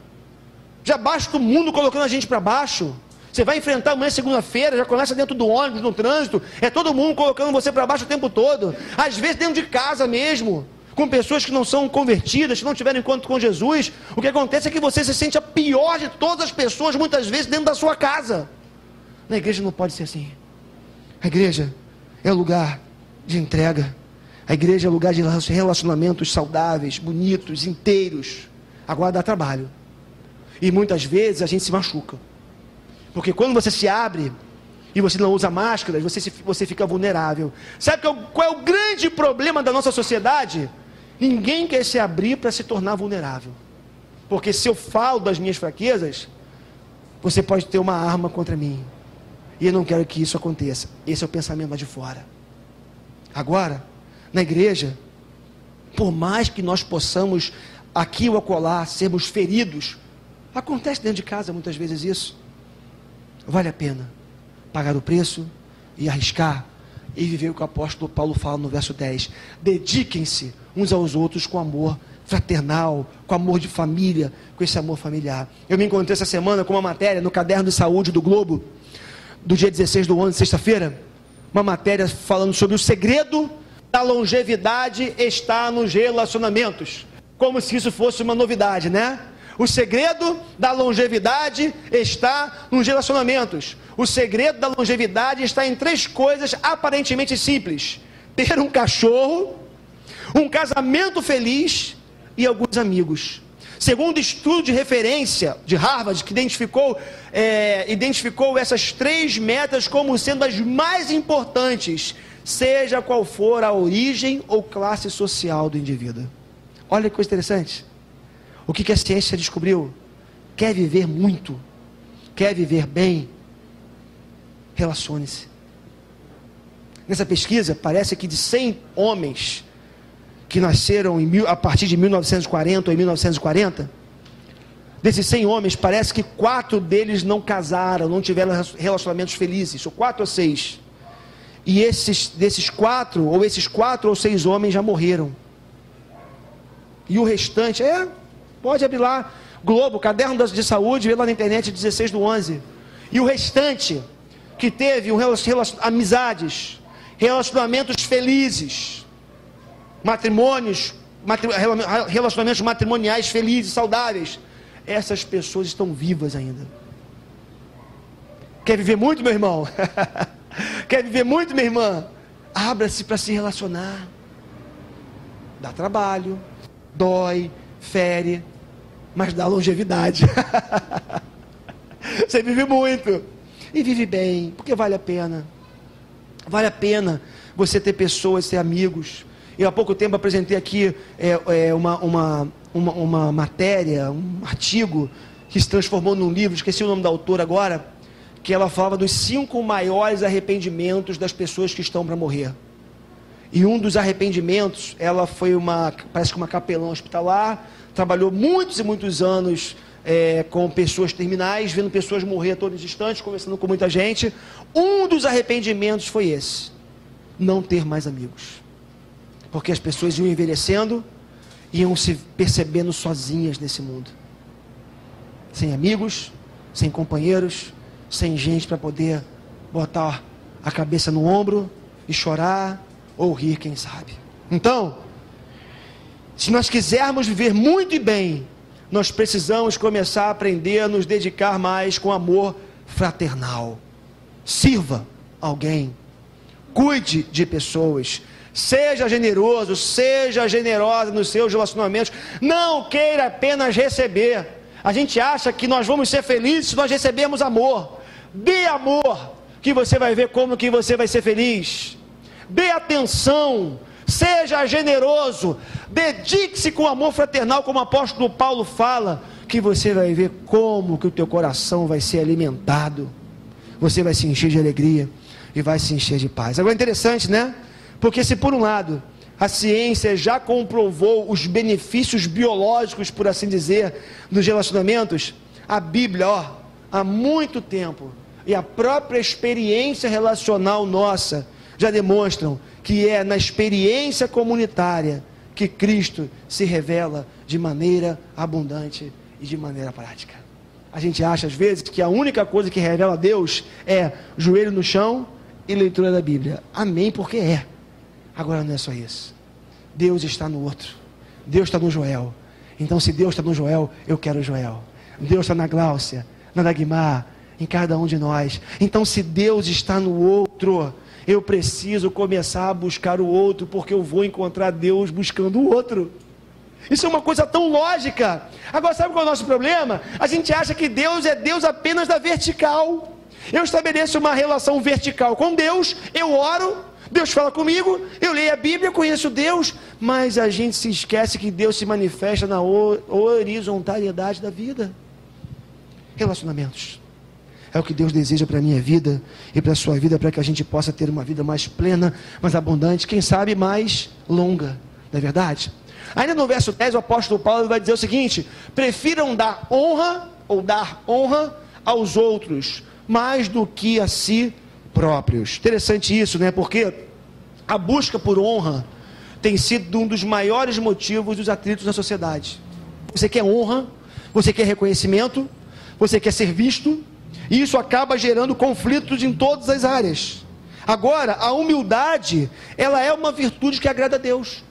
Já basta o mundo colocando a gente para baixo. Você vai enfrentar amanhã, segunda-feira, já começa dentro do ônibus, no trânsito, é todo mundo colocando você para baixo o tempo todo, às vezes dentro de casa mesmo, com pessoas que não são convertidas, que não tiveram encontro com Jesus. O que acontece é que você se sente a pior de todas as pessoas, muitas vezes dentro da sua casa. Na igreja não pode ser assim. A igreja é lugar de entrega. A igreja é lugar de relacionamentos saudáveis, bonitos, inteiros. Agora dá trabalho. E muitas vezes a gente se machuca. Porque quando você se abre e você não usa máscaras, você fica vulnerável. Sabe qual é o grande problema da nossa sociedade? Ninguém quer se abrir para se tornar vulnerável. Porque se eu falo das minhas fraquezas, você pode ter uma arma contra mim. E eu não quero que isso aconteça. Esse é o pensamento lá de fora. Agora, na igreja, Por mais que nós possamos, aqui ou acolá, sermos feridos, acontece dentro de casa muitas vezes isso. Vale a pena pagar o preço e arriscar e viver o que o apóstolo Paulo fala no verso 10. Dediquem-se uns aos outros com amor fraternal, com amor de família, com esse amor familiar. Eu me encontrei essa semana com uma matéria no Caderno de Saúde do Globo, do dia 16/11, sexta-feira, uma matéria falando sobre o segredo da longevidade está nos relacionamentos, como se isso fosse uma novidade, né? O segredo da longevidade está nos relacionamentos. O segredo da longevidade está em 3 coisas aparentemente simples: ter um cachorro, um casamento feliz e alguns amigos. Segundo estudo de referência de Harvard, que identificou essas 3 metas como sendo as mais importantes, seja qual for a origem ou classe social do indivíduo. Olha que coisa interessante. O que a ciência descobriu? Quer viver muito? Quer viver bem? Relacione-se. Nessa pesquisa, parece que de 100 homens que nasceram a partir de 1940 ou em 1940, desses 100 homens, parece que 4 deles não casaram, não tiveram relacionamentos felizes, ou 4 ou 6. E esses 4 ou 6 homens já morreram. E o restante, pode abrir lá, Globo, Caderno de Saúde, vê lá na internet, 16/11. E o restante, que teve amizades, relacionamentos felizes, relacionamentos matrimoniais felizes, saudáveis, essas pessoas estão vivas ainda. Quer viver muito, meu irmão? Quer viver muito, minha irmã? Abra-se para se relacionar. Dá trabalho, dói, fere, mas dá longevidade. Você vive muito e vive bem, porque vale a pena. Vale a pena você ter pessoas, ter amigos. Eu há pouco tempo apresentei aqui uma matéria, um artigo que se transformou num livro, esqueci o nome da autora agora, que ela falava dos 5 maiores arrependimentos das pessoas que estão para morrer. E um dos arrependimentos, ela foi parece que uma capelã hospitalar, trabalhou muitos e muitos anos com pessoas terminais, vendo pessoas morrer a todo instante, conversando com muita gente. Um dos arrependimentos foi esse: não ter mais amigos. Porque as pessoas iam envelhecendo, iam se percebendo sozinhas nesse mundo. Sem amigos, sem companheiros, sem gente para poder botar a cabeça no ombro e chorar ou rir, quem sabe. Então, se nós quisermos viver muito e bem, nós precisamos começar a aprender a nos dedicar mais com amor fraternal. Sirva alguém, cuide de pessoas, seja generoso, seja generosa nos seus relacionamentos. Não queira apenas receber. A gente acha que nós vamos ser felizes se nós recebermos amor. Dê amor, que você vai ver como que você vai ser feliz. Dê atenção, seja generoso, dedique-se com amor fraternal, como o apóstolo Paulo fala, que você vai ver como que o teu coração vai ser alimentado. Você vai se encher de alegria e vai se encher de paz. Agora é interessante, né? Porque se por um lado a ciência já comprovou os benefícios biológicos, por assim dizer, dos relacionamentos, a Bíblia, há muito tempo, e a própria experiência relacional nossa, já demonstram que é na experiência comunitária que Cristo se revela de maneira abundante e de maneira prática. A gente acha às vezes que a única coisa que revela a Deus é joelho no chão e leitura da Bíblia. Amém, porque é. Agora não é só isso. Deus está no outro. Deus está no Joel. Então, se Deus está no Joel, eu quero o Joel. Deus está na Gláucia, na Dagmar, em cada um de nós. Então, se Deus está no outro, eu preciso começar a buscar o outro, porque eu vou encontrar Deus buscando o outro. Isso é uma coisa tão lógica. Agora, sabe qual é o nosso problema? A gente acha que Deus é Deus apenas da vertical. Eu estabeleço uma relação vertical com Deus, eu oro, Deus fala comigo, eu leio a Bíblia, conheço Deus, mas a gente se esquece que Deus se manifesta na horizontalidade da vida. Relacionamentos é o que Deus deseja para a minha vida e para a sua vida, para que a gente possa ter uma vida mais plena, mais abundante, quem sabe mais longa, não é verdade? Ainda no verso 10, o apóstolo Paulo vai dizer o seguinte: prefiram dar honra aos outros, mais do que a si próprios. Interessante isso, né? Porque a busca por honra tem sido um dos maiores motivos dos atritos na sociedade. Você quer honra, você quer reconhecimento, você quer ser visto, e isso acaba gerando conflitos em todas as áreas. Agora, a humildade, ela é uma virtude que agrada a Deus.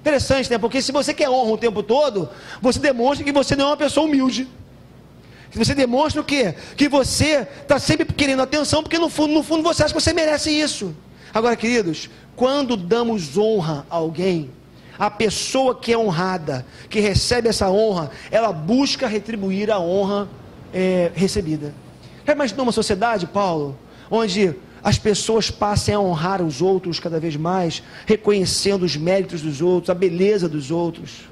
Interessante, né? Porque se você quer honra o tempo todo, você demonstra que você não é uma pessoa humilde. Você demonstra o quê? Que você está sempre querendo atenção, porque no fundo você acha que você merece isso. Agora, queridos, quando damos honra a alguém, a pessoa que é honrada, que recebe essa honra, ela busca retribuir a honra recebida. Já imaginou uma sociedade, Paulo, onde as pessoas passem a honrar os outros cada vez mais, reconhecendo os méritos dos outros, a beleza dos outros?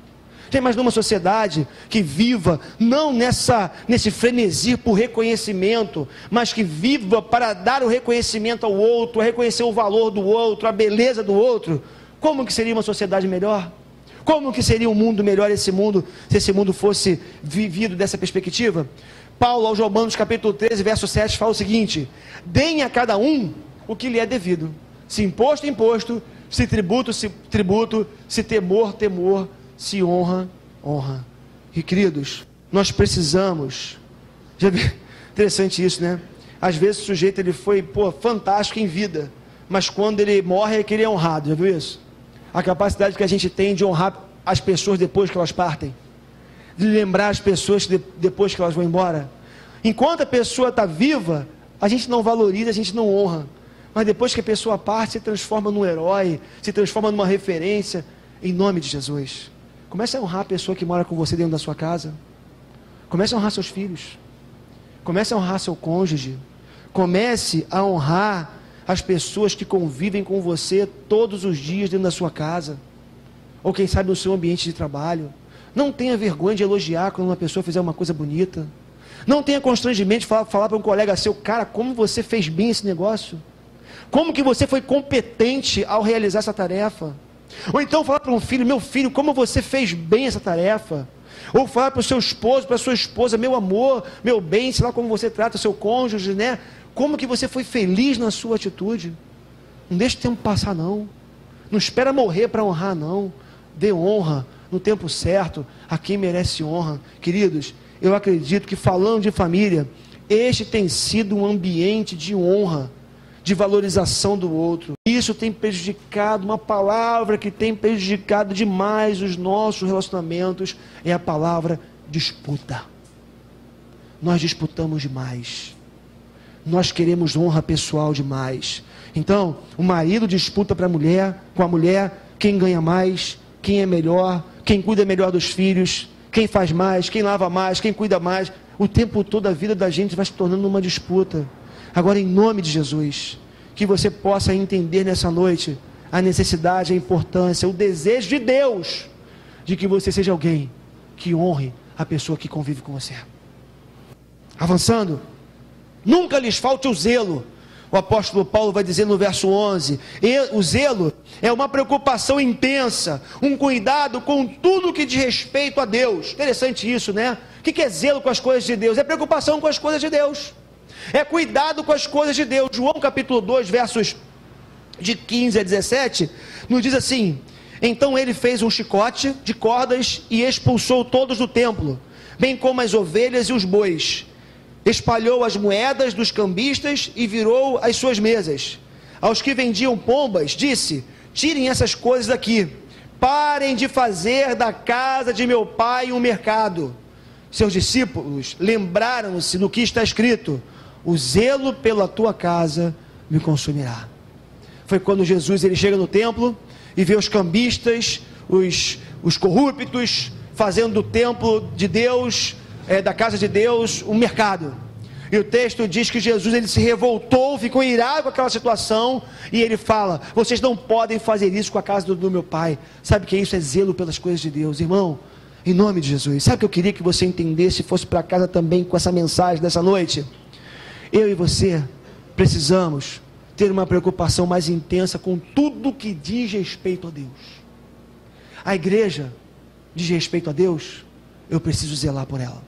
Já imaginou uma sociedade que viva não nesse frenesi por reconhecimento, mas que viva para dar o reconhecimento ao outro, a reconhecer o valor do outro, a beleza do outro? Como que seria uma sociedade melhor? Como que seria um mundo melhor esse mundo, se esse mundo fosse vivido dessa perspectiva? Paulo, aos Romanos capítulo 13, verso 7, fala o seguinte: deem a cada um o que lhe é devido, se imposto, imposto, se tributo, se temor, temor, se honra, honra. E queridos, nós precisamos, já vi, interessante isso, né? Às vezes o sujeito ele foi, fantástico em vida, mas quando ele morre é que ele é honrado, já viu isso? A capacidade que a gente tem de honrar as pessoas depois que elas partem, de lembrar as pessoas depois que elas vão embora. Enquanto a pessoa está viva, a gente não valoriza, a gente não honra, mas depois que a pessoa parte, se transforma num herói, se transforma numa referência, em nome de Jesus. Comece a honrar a pessoa que mora com você dentro da sua casa. Comece a honrar seus filhos. Comece a honrar seu cônjuge. Comece a honrar as pessoas que convivem com você todos os dias dentro da sua casa. Ou quem sabe no seu ambiente de trabalho. Não tenha vergonha de elogiar quando uma pessoa fizer uma coisa bonita. Não tenha constrangimento de falar para um colega seu: cara, como você fez bem esse negócio. Como que você foi competente ao realizar essa tarefa. Ou então falar para um filho: meu filho, como você fez bem essa tarefa. Ou falar para o seu esposo, para a sua esposa: meu amor, meu bem, sei lá como você trata o seu cônjuge, né? Como que você foi feliz na sua atitude. Não deixe o tempo passar, não. Não espera morrer para honrar, não. Dê honra no tempo certo a quem merece honra. Queridos, eu acredito que, falando de família, este tem sido um ambiente de honra, de valorização do outro. Isso tem prejudicado, uma palavra que tem prejudicado demais os nossos relacionamentos, é a palavra disputa. Nós disputamos demais. Nós queremos honra pessoal demais. Então, o marido disputa com a mulher, quem ganha mais, quem é melhor, quem cuida melhor dos filhos, quem faz mais, quem lava mais, quem cuida mais. O tempo todo a vida da gente vai se tornando uma disputa. Agora, em nome de Jesus, que você possa entender nessa noite a necessidade, a importância, o desejo de Deus de que você seja alguém que honre a pessoa que convive com você. Avançando, nunca lhes falte o zelo. O apóstolo Paulo vai dizer no verso 11, o zelo é uma preocupação intensa, um cuidado com tudo que diz respeito a Deus. Interessante isso, né? O que é zelo com as coisas de Deus? É preocupação com as coisas de Deus, é cuidado com as coisas de Deus. João capítulo 2, versos de 15 a 17, nos diz assim: então ele fez um chicote de cordas e expulsou todos do templo, bem como as ovelhas e os bois. Espalhou as moedas dos cambistas e virou as suas mesas. Aos que vendiam pombas, disse: tirem essas coisas daqui, parem de fazer da casa de meu pai um mercado. Seus discípulos lembraram-se do que está escrito: o zelo pela tua casa me consumirá. Foi quando Jesus ele chega no templo e vê os cambistas, os corruptos, fazendo do templo de Deus, da casa de Deus, um mercado. E o texto diz que Jesus ele se revoltou, ficou irado com aquela situação, e ele fala: vocês não podem fazer isso com a casa do meu pai. Sabe o que é isso? É zelo pelas coisas de Deus. Irmão, em nome de Jesus, sabe o que eu queria que você entendesse, fosse para casa também com essa mensagem dessa noite? Eu e você precisamos ter uma preocupação mais intensa com tudo que diz respeito a Deus. A igreja diz respeito a Deus, eu preciso zelar por ela.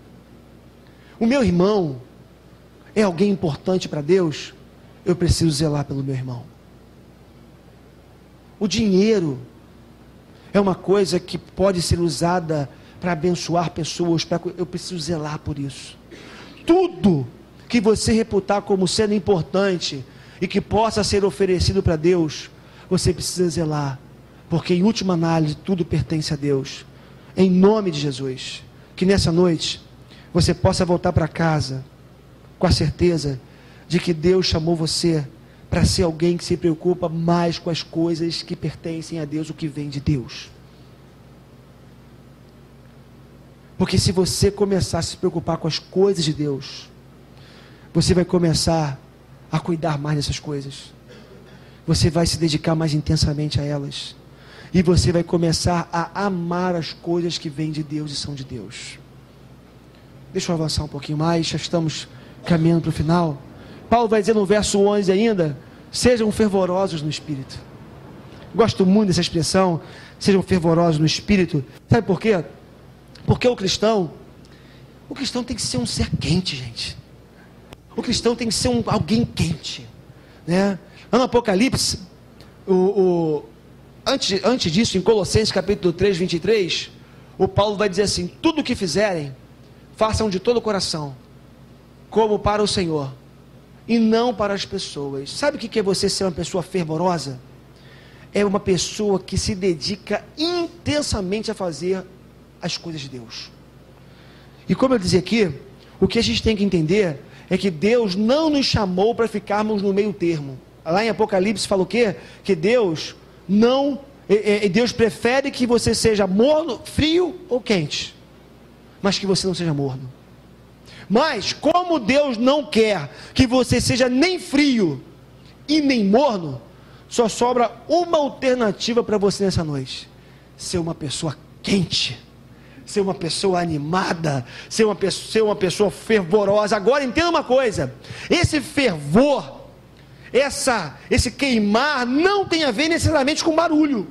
O meu irmão é alguém importante para Deus, eu preciso zelar pelo meu irmão. O dinheiro é uma coisa que pode ser usada para abençoar pessoas, eu preciso zelar por isso. Tudo que você reputar como sendo importante e que possa ser oferecido para Deus, você precisa zelar, porque em última análise tudo pertence a Deus. Em nome de Jesus, que nessa noite você possa voltar para casa com a certeza de que Deus chamou você para ser alguém que se preocupa mais com as coisas que pertencem a Deus, o que vem de Deus. Porque se você começar a se preocupar com as coisas de Deus, você vai começar a cuidar mais dessas coisas. Você vai se dedicar mais intensamente a elas. E você vai começar a amar as coisas que vêm de Deus e são de Deus. Deixa eu avançar um pouquinho mais, já estamos caminhando para o final. Paulo vai dizer no verso 11 ainda, sejam fervorosos no Espírito. Gosto muito dessa expressão, sejam fervorosos no Espírito. Sabe por quê? Porque o cristão tem que ser um ser quente, gente. O cristão tem que ser alguém quente, né? Lá no Apocalipse, antes disso, em Colossenses capítulo 3, 23, o Paulo vai dizer assim, tudo o que fizerem, façam de todo o coração, como para o Senhor, e não para as pessoas. Sabe o que é você ser uma pessoa fervorosa? É uma pessoa que se dedica intensamente a fazer as coisas de Deus. E como eu dizia aqui, o que a gente tem que entender é que Deus não nos chamou para ficarmos no meio termo. Lá em Apocalipse fala o quê? Que Deus Deus prefere que você seja morno, frio ou quente, mas que você não seja morno. Mas como Deus não quer que você seja nem frio e nem morno, só sobra uma alternativa para você nessa noite: ser uma pessoa quente, ser uma pessoa animada, ser uma pessoa fervorosa. Agora entenda uma coisa: esse fervor, esse queimar não tem a ver necessariamente com barulho.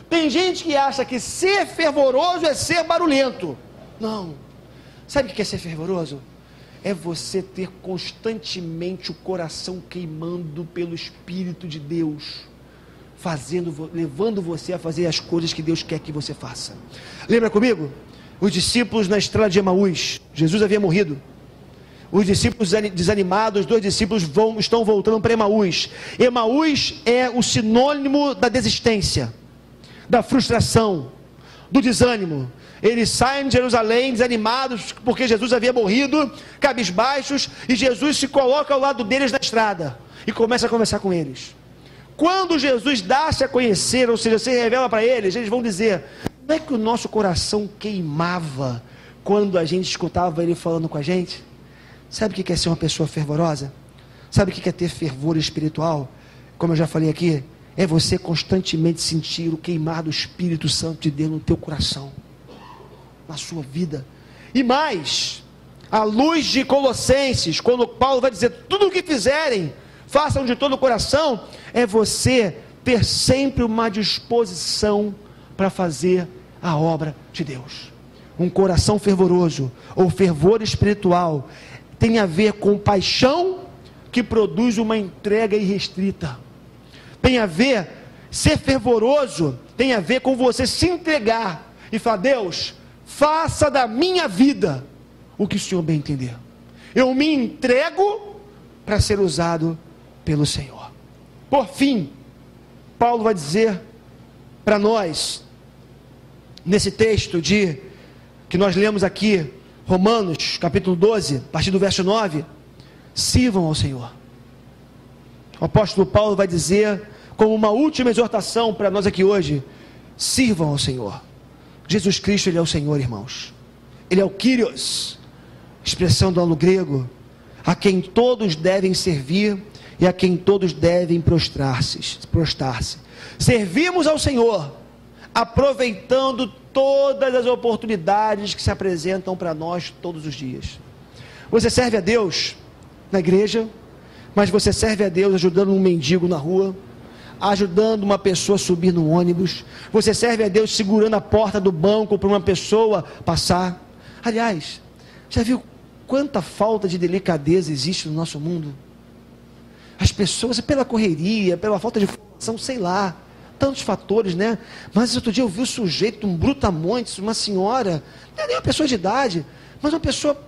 Tem gente que acha que ser fervoroso é ser barulhento. Não. Sabe o que é ser fervoroso? É você ter constantemente o coração queimando pelo Espírito de Deus, levando você a fazer as coisas que Deus quer que você faça. Lembra comigo? Os discípulos na estrada de Emaús, Jesus havia morrido. Os discípulos desanimados, 2 discípulos estão voltando para Emaús. Emaús é o sinônimo da desistência, da frustração, do desânimo. Eles saem de Jerusalém desanimados porque Jesus havia morrido, cabisbaixos, e Jesus se coloca ao lado deles na estrada e começa a conversar com eles. Quando Jesus dá-se a conhecer, ou seja, se revela para eles, eles vão dizer: não é que o nosso coração queimava quando a gente escutava ele falando com a gente? Sabe o que é ser uma pessoa fervorosa? Sabe o que é ter fervor espiritual? Como eu já falei aqui, é você constantemente sentir o queimar do Espírito Santo de Deus no teu coração, na sua vida. E mais, à luz de Colossenses, quando Paulo vai dizer tudo o que fizerem, façam de todo o coração, é você ter sempre uma disposição para fazer a obra de Deus. Um coração fervoroso, ou fervor espiritual, tem a ver com paixão que produz uma entrega irrestrita. Tem a ver, ser fervoroso, tem a ver com você se entregar e falar: Deus, faça da minha vida o que o Senhor bem entender. Eu me entrego para ser usado pelo Senhor. Por fim, Paulo vai dizer para nós, nesse texto que nós lemos aqui, Romanos capítulo 12, a partir do verso 9, sirvam ao Senhor. O apóstolo Paulo vai dizer, como uma última exortação para nós aqui hoje: sirvam ao Senhor. Jesus Cristo, Ele é o Senhor, irmãos. Ele é o Kyrios, expressão do grego, a quem todos devem servir e a quem todos devem prostrar-se. Servimos ao Senhor, aproveitando todas as oportunidades que se apresentam para nós todos os dias. Você serve a Deus na igreja, mas você serve a Deus ajudando um mendigo na rua, ajudando uma pessoa a subir no ônibus. Você serve a Deus segurando a porta do banco para uma pessoa passar. Aliás, já viu quanta falta de delicadeza existe no nosso mundo? As pessoas, pela correria, pela falta de formação, sei lá, tantos fatores, né? Mas outro dia eu vi o sujeito, um brutamontes, uma senhora, não é nem uma pessoa de idade, mas uma pessoa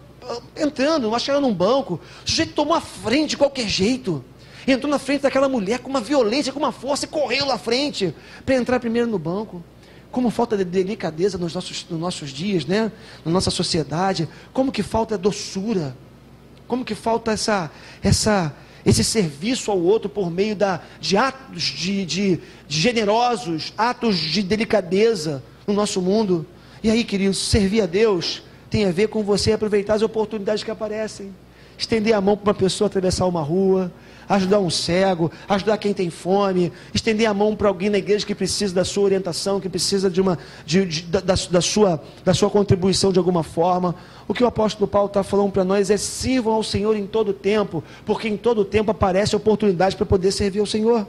entrando, acho que era num banco, o sujeito tomou a frente de qualquer jeito, entrou na frente daquela mulher com uma violência, com uma força, e correu na frente, para entrar primeiro no banco. Como falta de delicadeza nos nossos dias, né? Na nossa sociedade, como que falta doçura, como que falta esse serviço ao outro por meio de atos de generosos, atos de delicadeza no nosso mundo. E aí, queridos, servir a Deus tem a ver com você aproveitar as oportunidades que aparecem, estender a mão para uma pessoa atravessar uma rua, ajudar um cego, ajudar quem tem fome, estender a mão para alguém na igreja que precisa da sua orientação, que precisa da sua contribuição de alguma forma. O que o apóstolo Paulo está falando para nós é: sirvam ao Senhor em todo tempo, porque em todo tempo aparece oportunidade para poder servir ao Senhor.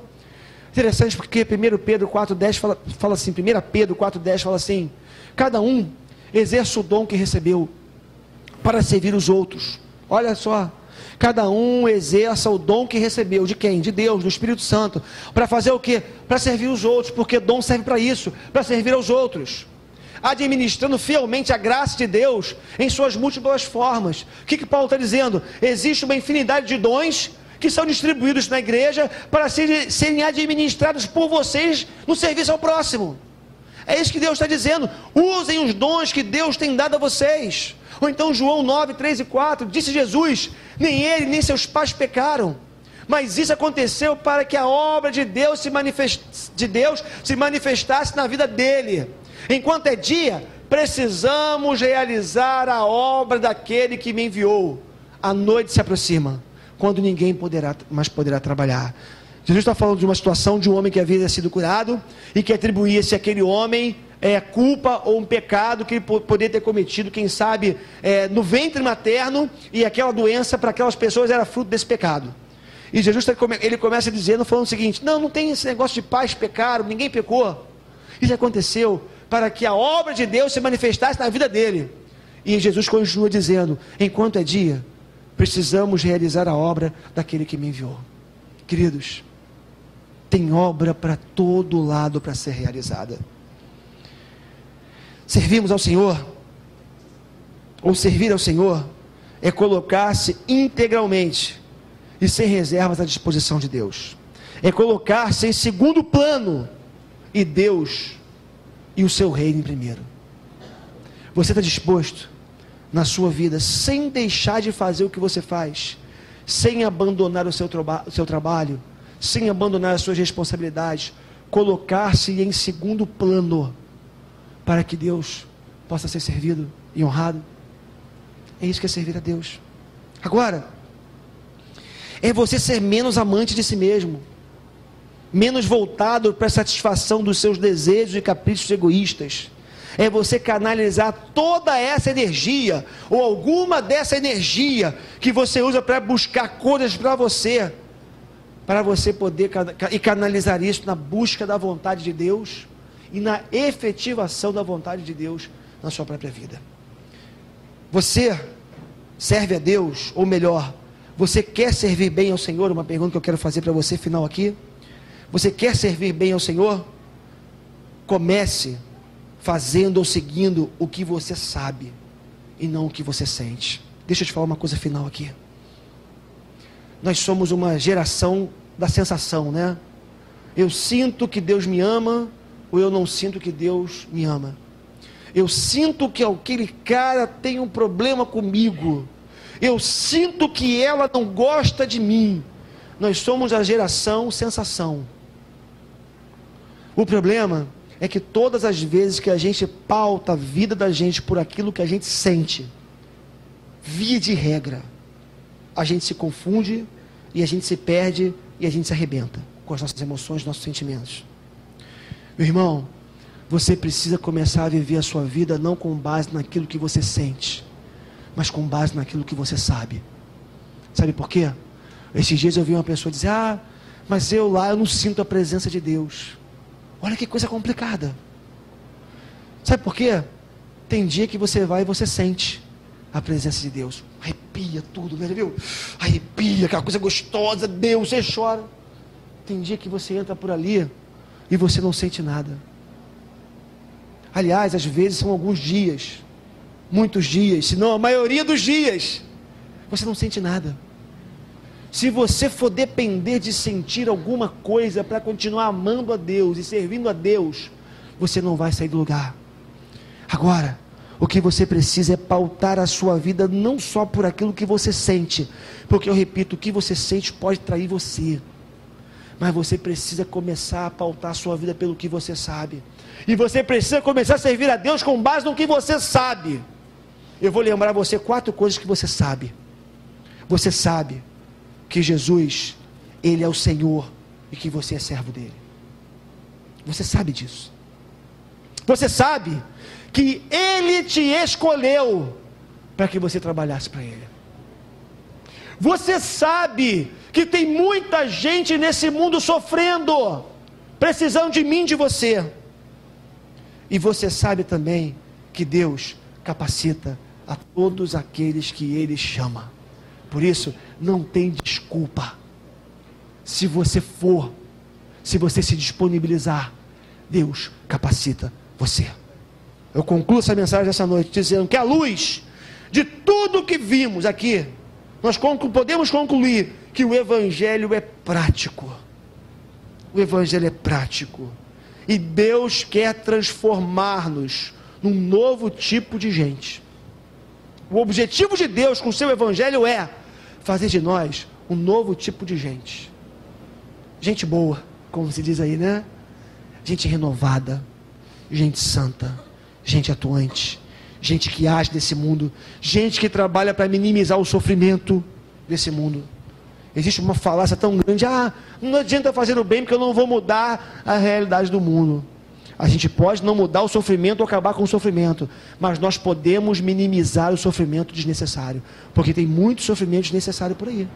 Interessante, porque 1 Pedro 4,10 fala assim, 1 Pedro 4,10 fala assim: cada um exerça o dom que recebeu para servir os outros. Olha só, cada um exerça o dom que recebeu. De quem? De Deus, do Espírito Santo. Para fazer o quê? Para servir os outros, porque dom serve para isso, para servir aos outros, administrando fielmente a graça de Deus em suas múltiplas formas. O que Paulo está dizendo? Existe uma infinidade de dons que são distribuídos na igreja para serem administrados por vocês no serviço ao próximo. É isso que Deus está dizendo: usem os dons que Deus tem dado a vocês. Ou então João 9, 3 e 4, disse Jesus: nem ele nem seus pais pecaram, mas isso aconteceu para que a obra de Deus se manifestasse na vida dele. Enquanto é dia, precisamos realizar a obra daquele que me enviou. A noite se aproxima, quando ninguém mais poderá trabalhar. Jesus está falando de uma situação de um homem que havia sido curado e que atribuía-se àquele homem culpa ou um pecado que ele poderia ter cometido, quem sabe no ventre materno, e aquela doença para aquelas pessoas era fruto desse pecado. E Jesus ele começa dizendo, falando o seguinte: não tem esse negócio de pais pecaram, ninguém pecou. Isso aconteceu para que a obra de Deus se manifestasse na vida dele. E Jesus continua dizendo: enquanto é dia, precisamos realizar a obra daquele que me enviou. Queridos, tem obra para todo lado para ser realizada. Servirmos ao Senhor, ou servir ao Senhor, é colocar-se integralmente e sem reservas à disposição de Deus. É colocar-se em segundo plano e Deus e o seu reino em primeiro. Você está disposto na sua vida, sem deixar de fazer o que você faz, sem abandonar o seu trabalho, sem abandonar as suas responsabilidades, colocar-se em segundo plano, para que Deus possa ser servido e honrado? É isso que é servir a Deus. Agora, é você ser menos amante de si mesmo, menos voltado para a satisfação dos seus desejos e caprichos egoístas. É você canalizar toda essa energia, ou alguma dessa energia que você usa para buscar coisas para você poder canalizar isso na busca da vontade de Deus e na efetivação da vontade de Deus na sua própria vida. Você serve a Deus, ou melhor, você quer servir bem ao Senhor? Uma pergunta que eu quero fazer para você final aqui. Você quer servir bem ao Senhor? Comece fazendo ou seguindo o que você sabe e não o que você sente. Deixa eu te falar uma coisa final aqui. Nós somos uma geração da sensação, né? Eu sinto que Deus me ama, ou eu não sinto que Deus me ama. Eu sinto que aquele cara tem um problema comigo. Eu sinto que ela não gosta de mim. Nós somos a geração sensação. O problema é que todas as vezes que a gente pauta a vida da gente por aquilo que a gente sente, via de regra, a gente se confunde e a gente se perde e a gente se arrebenta com as nossas emoções, nossos sentimentos. Meu irmão, você precisa começar a viver a sua vida não com base naquilo que você sente, mas com base naquilo que você sabe. Sabe por quê? Esses dias eu vi uma pessoa dizer: mas eu lá, eu não sinto a presença de Deus. Olha que coisa complicada. Sabe por quê? Tem dia que você vai e você sente a presença de Deus. Arrepia tudo, né? Viu? Arrepia, aquela coisa gostosa, Deus, você chora. Tem dia que você entra por ali e você não sente nada. Aliás, às vezes são alguns dias, muitos dias, se não a maioria dos dias, você não sente nada. Se você for depender de sentir alguma coisa para continuar amando a Deus e servindo a Deus, você não vai sair do lugar. Agora, o que você precisa é pautar a sua vida não só por aquilo que você sente, porque eu repito, o que você sente pode trair você, mas você precisa começar a pautar a sua vida pelo que você sabe, e você precisa começar a servir a Deus com base no que você sabe. Eu vou lembrar você 4 coisas que você sabe. Você sabe que Jesus, Ele é o Senhor e que você é servo dEle. Você sabe disso. Você sabe que Ele te escolheu para que você trabalhasse para Ele. Você sabe que tem muita gente nesse mundo sofrendo, precisando de mim, de você. E você sabe também que Deus capacita a todos aqueles que Ele chama. Por isso, não tem desculpa. Se você for, se você se disponibilizar, Deus capacita você. Eu concluo essa mensagem essa noite dizendo que à luz de tudo que vimos aqui, nós podemos concluir que o Evangelho é prático. O Evangelho é prático. E Deus quer transformar-nos num novo tipo de gente. O objetivo de Deus com o seu Evangelho é fazer de nós um novo tipo de gente. Gente boa, como se diz aí, né? Gente renovada, gente santa, gente atuante, gente que age nesse mundo, gente que trabalha para minimizar o sofrimento desse mundo. Existe uma falácia tão grande, não adianta fazer o bem porque eu não vou mudar a realidade do mundo. A gente pode não mudar o sofrimento ou acabar com o sofrimento, mas nós podemos minimizar o sofrimento desnecessário, porque tem muito sofrimento desnecessário por aí,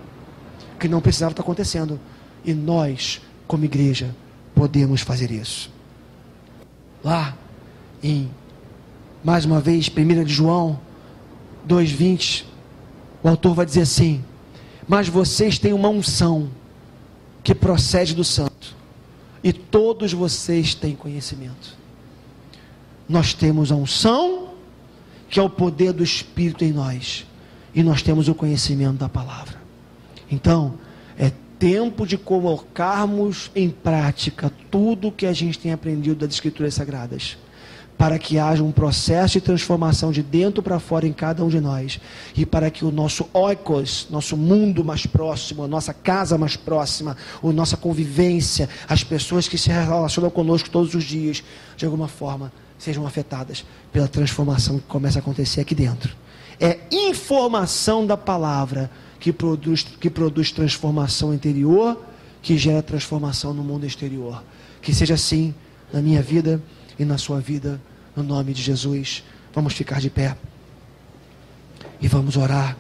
que não precisava estar acontecendo, e nós, como igreja, podemos fazer isso. Lá, mais uma vez, 1 de João 2,20, o autor vai dizer assim: mas vocês têm uma unção que procede do Santo, e todos vocês têm conhecimento. Nós temos a unção, que é o poder do Espírito em nós, e nós temos o conhecimento da palavra. Então, é tempo de colocarmos em prática tudo o que a gente tem aprendido das Escrituras Sagradas, para que haja um processo de transformação de dentro para fora em cada um de nós, e para que o nosso oikos, nosso mundo mais próximo, a nossa casa mais próxima, a nossa convivência, as pessoas que se relacionam conosco todos os dias, de alguma forma, sejam afetadas pela transformação que começa a acontecer aqui dentro. É informação da palavra que produz transformação interior, que gera transformação no mundo exterior. Que seja assim na minha vida e na sua vida, no nome de Jesus. Vamos ficar de pé e vamos orar.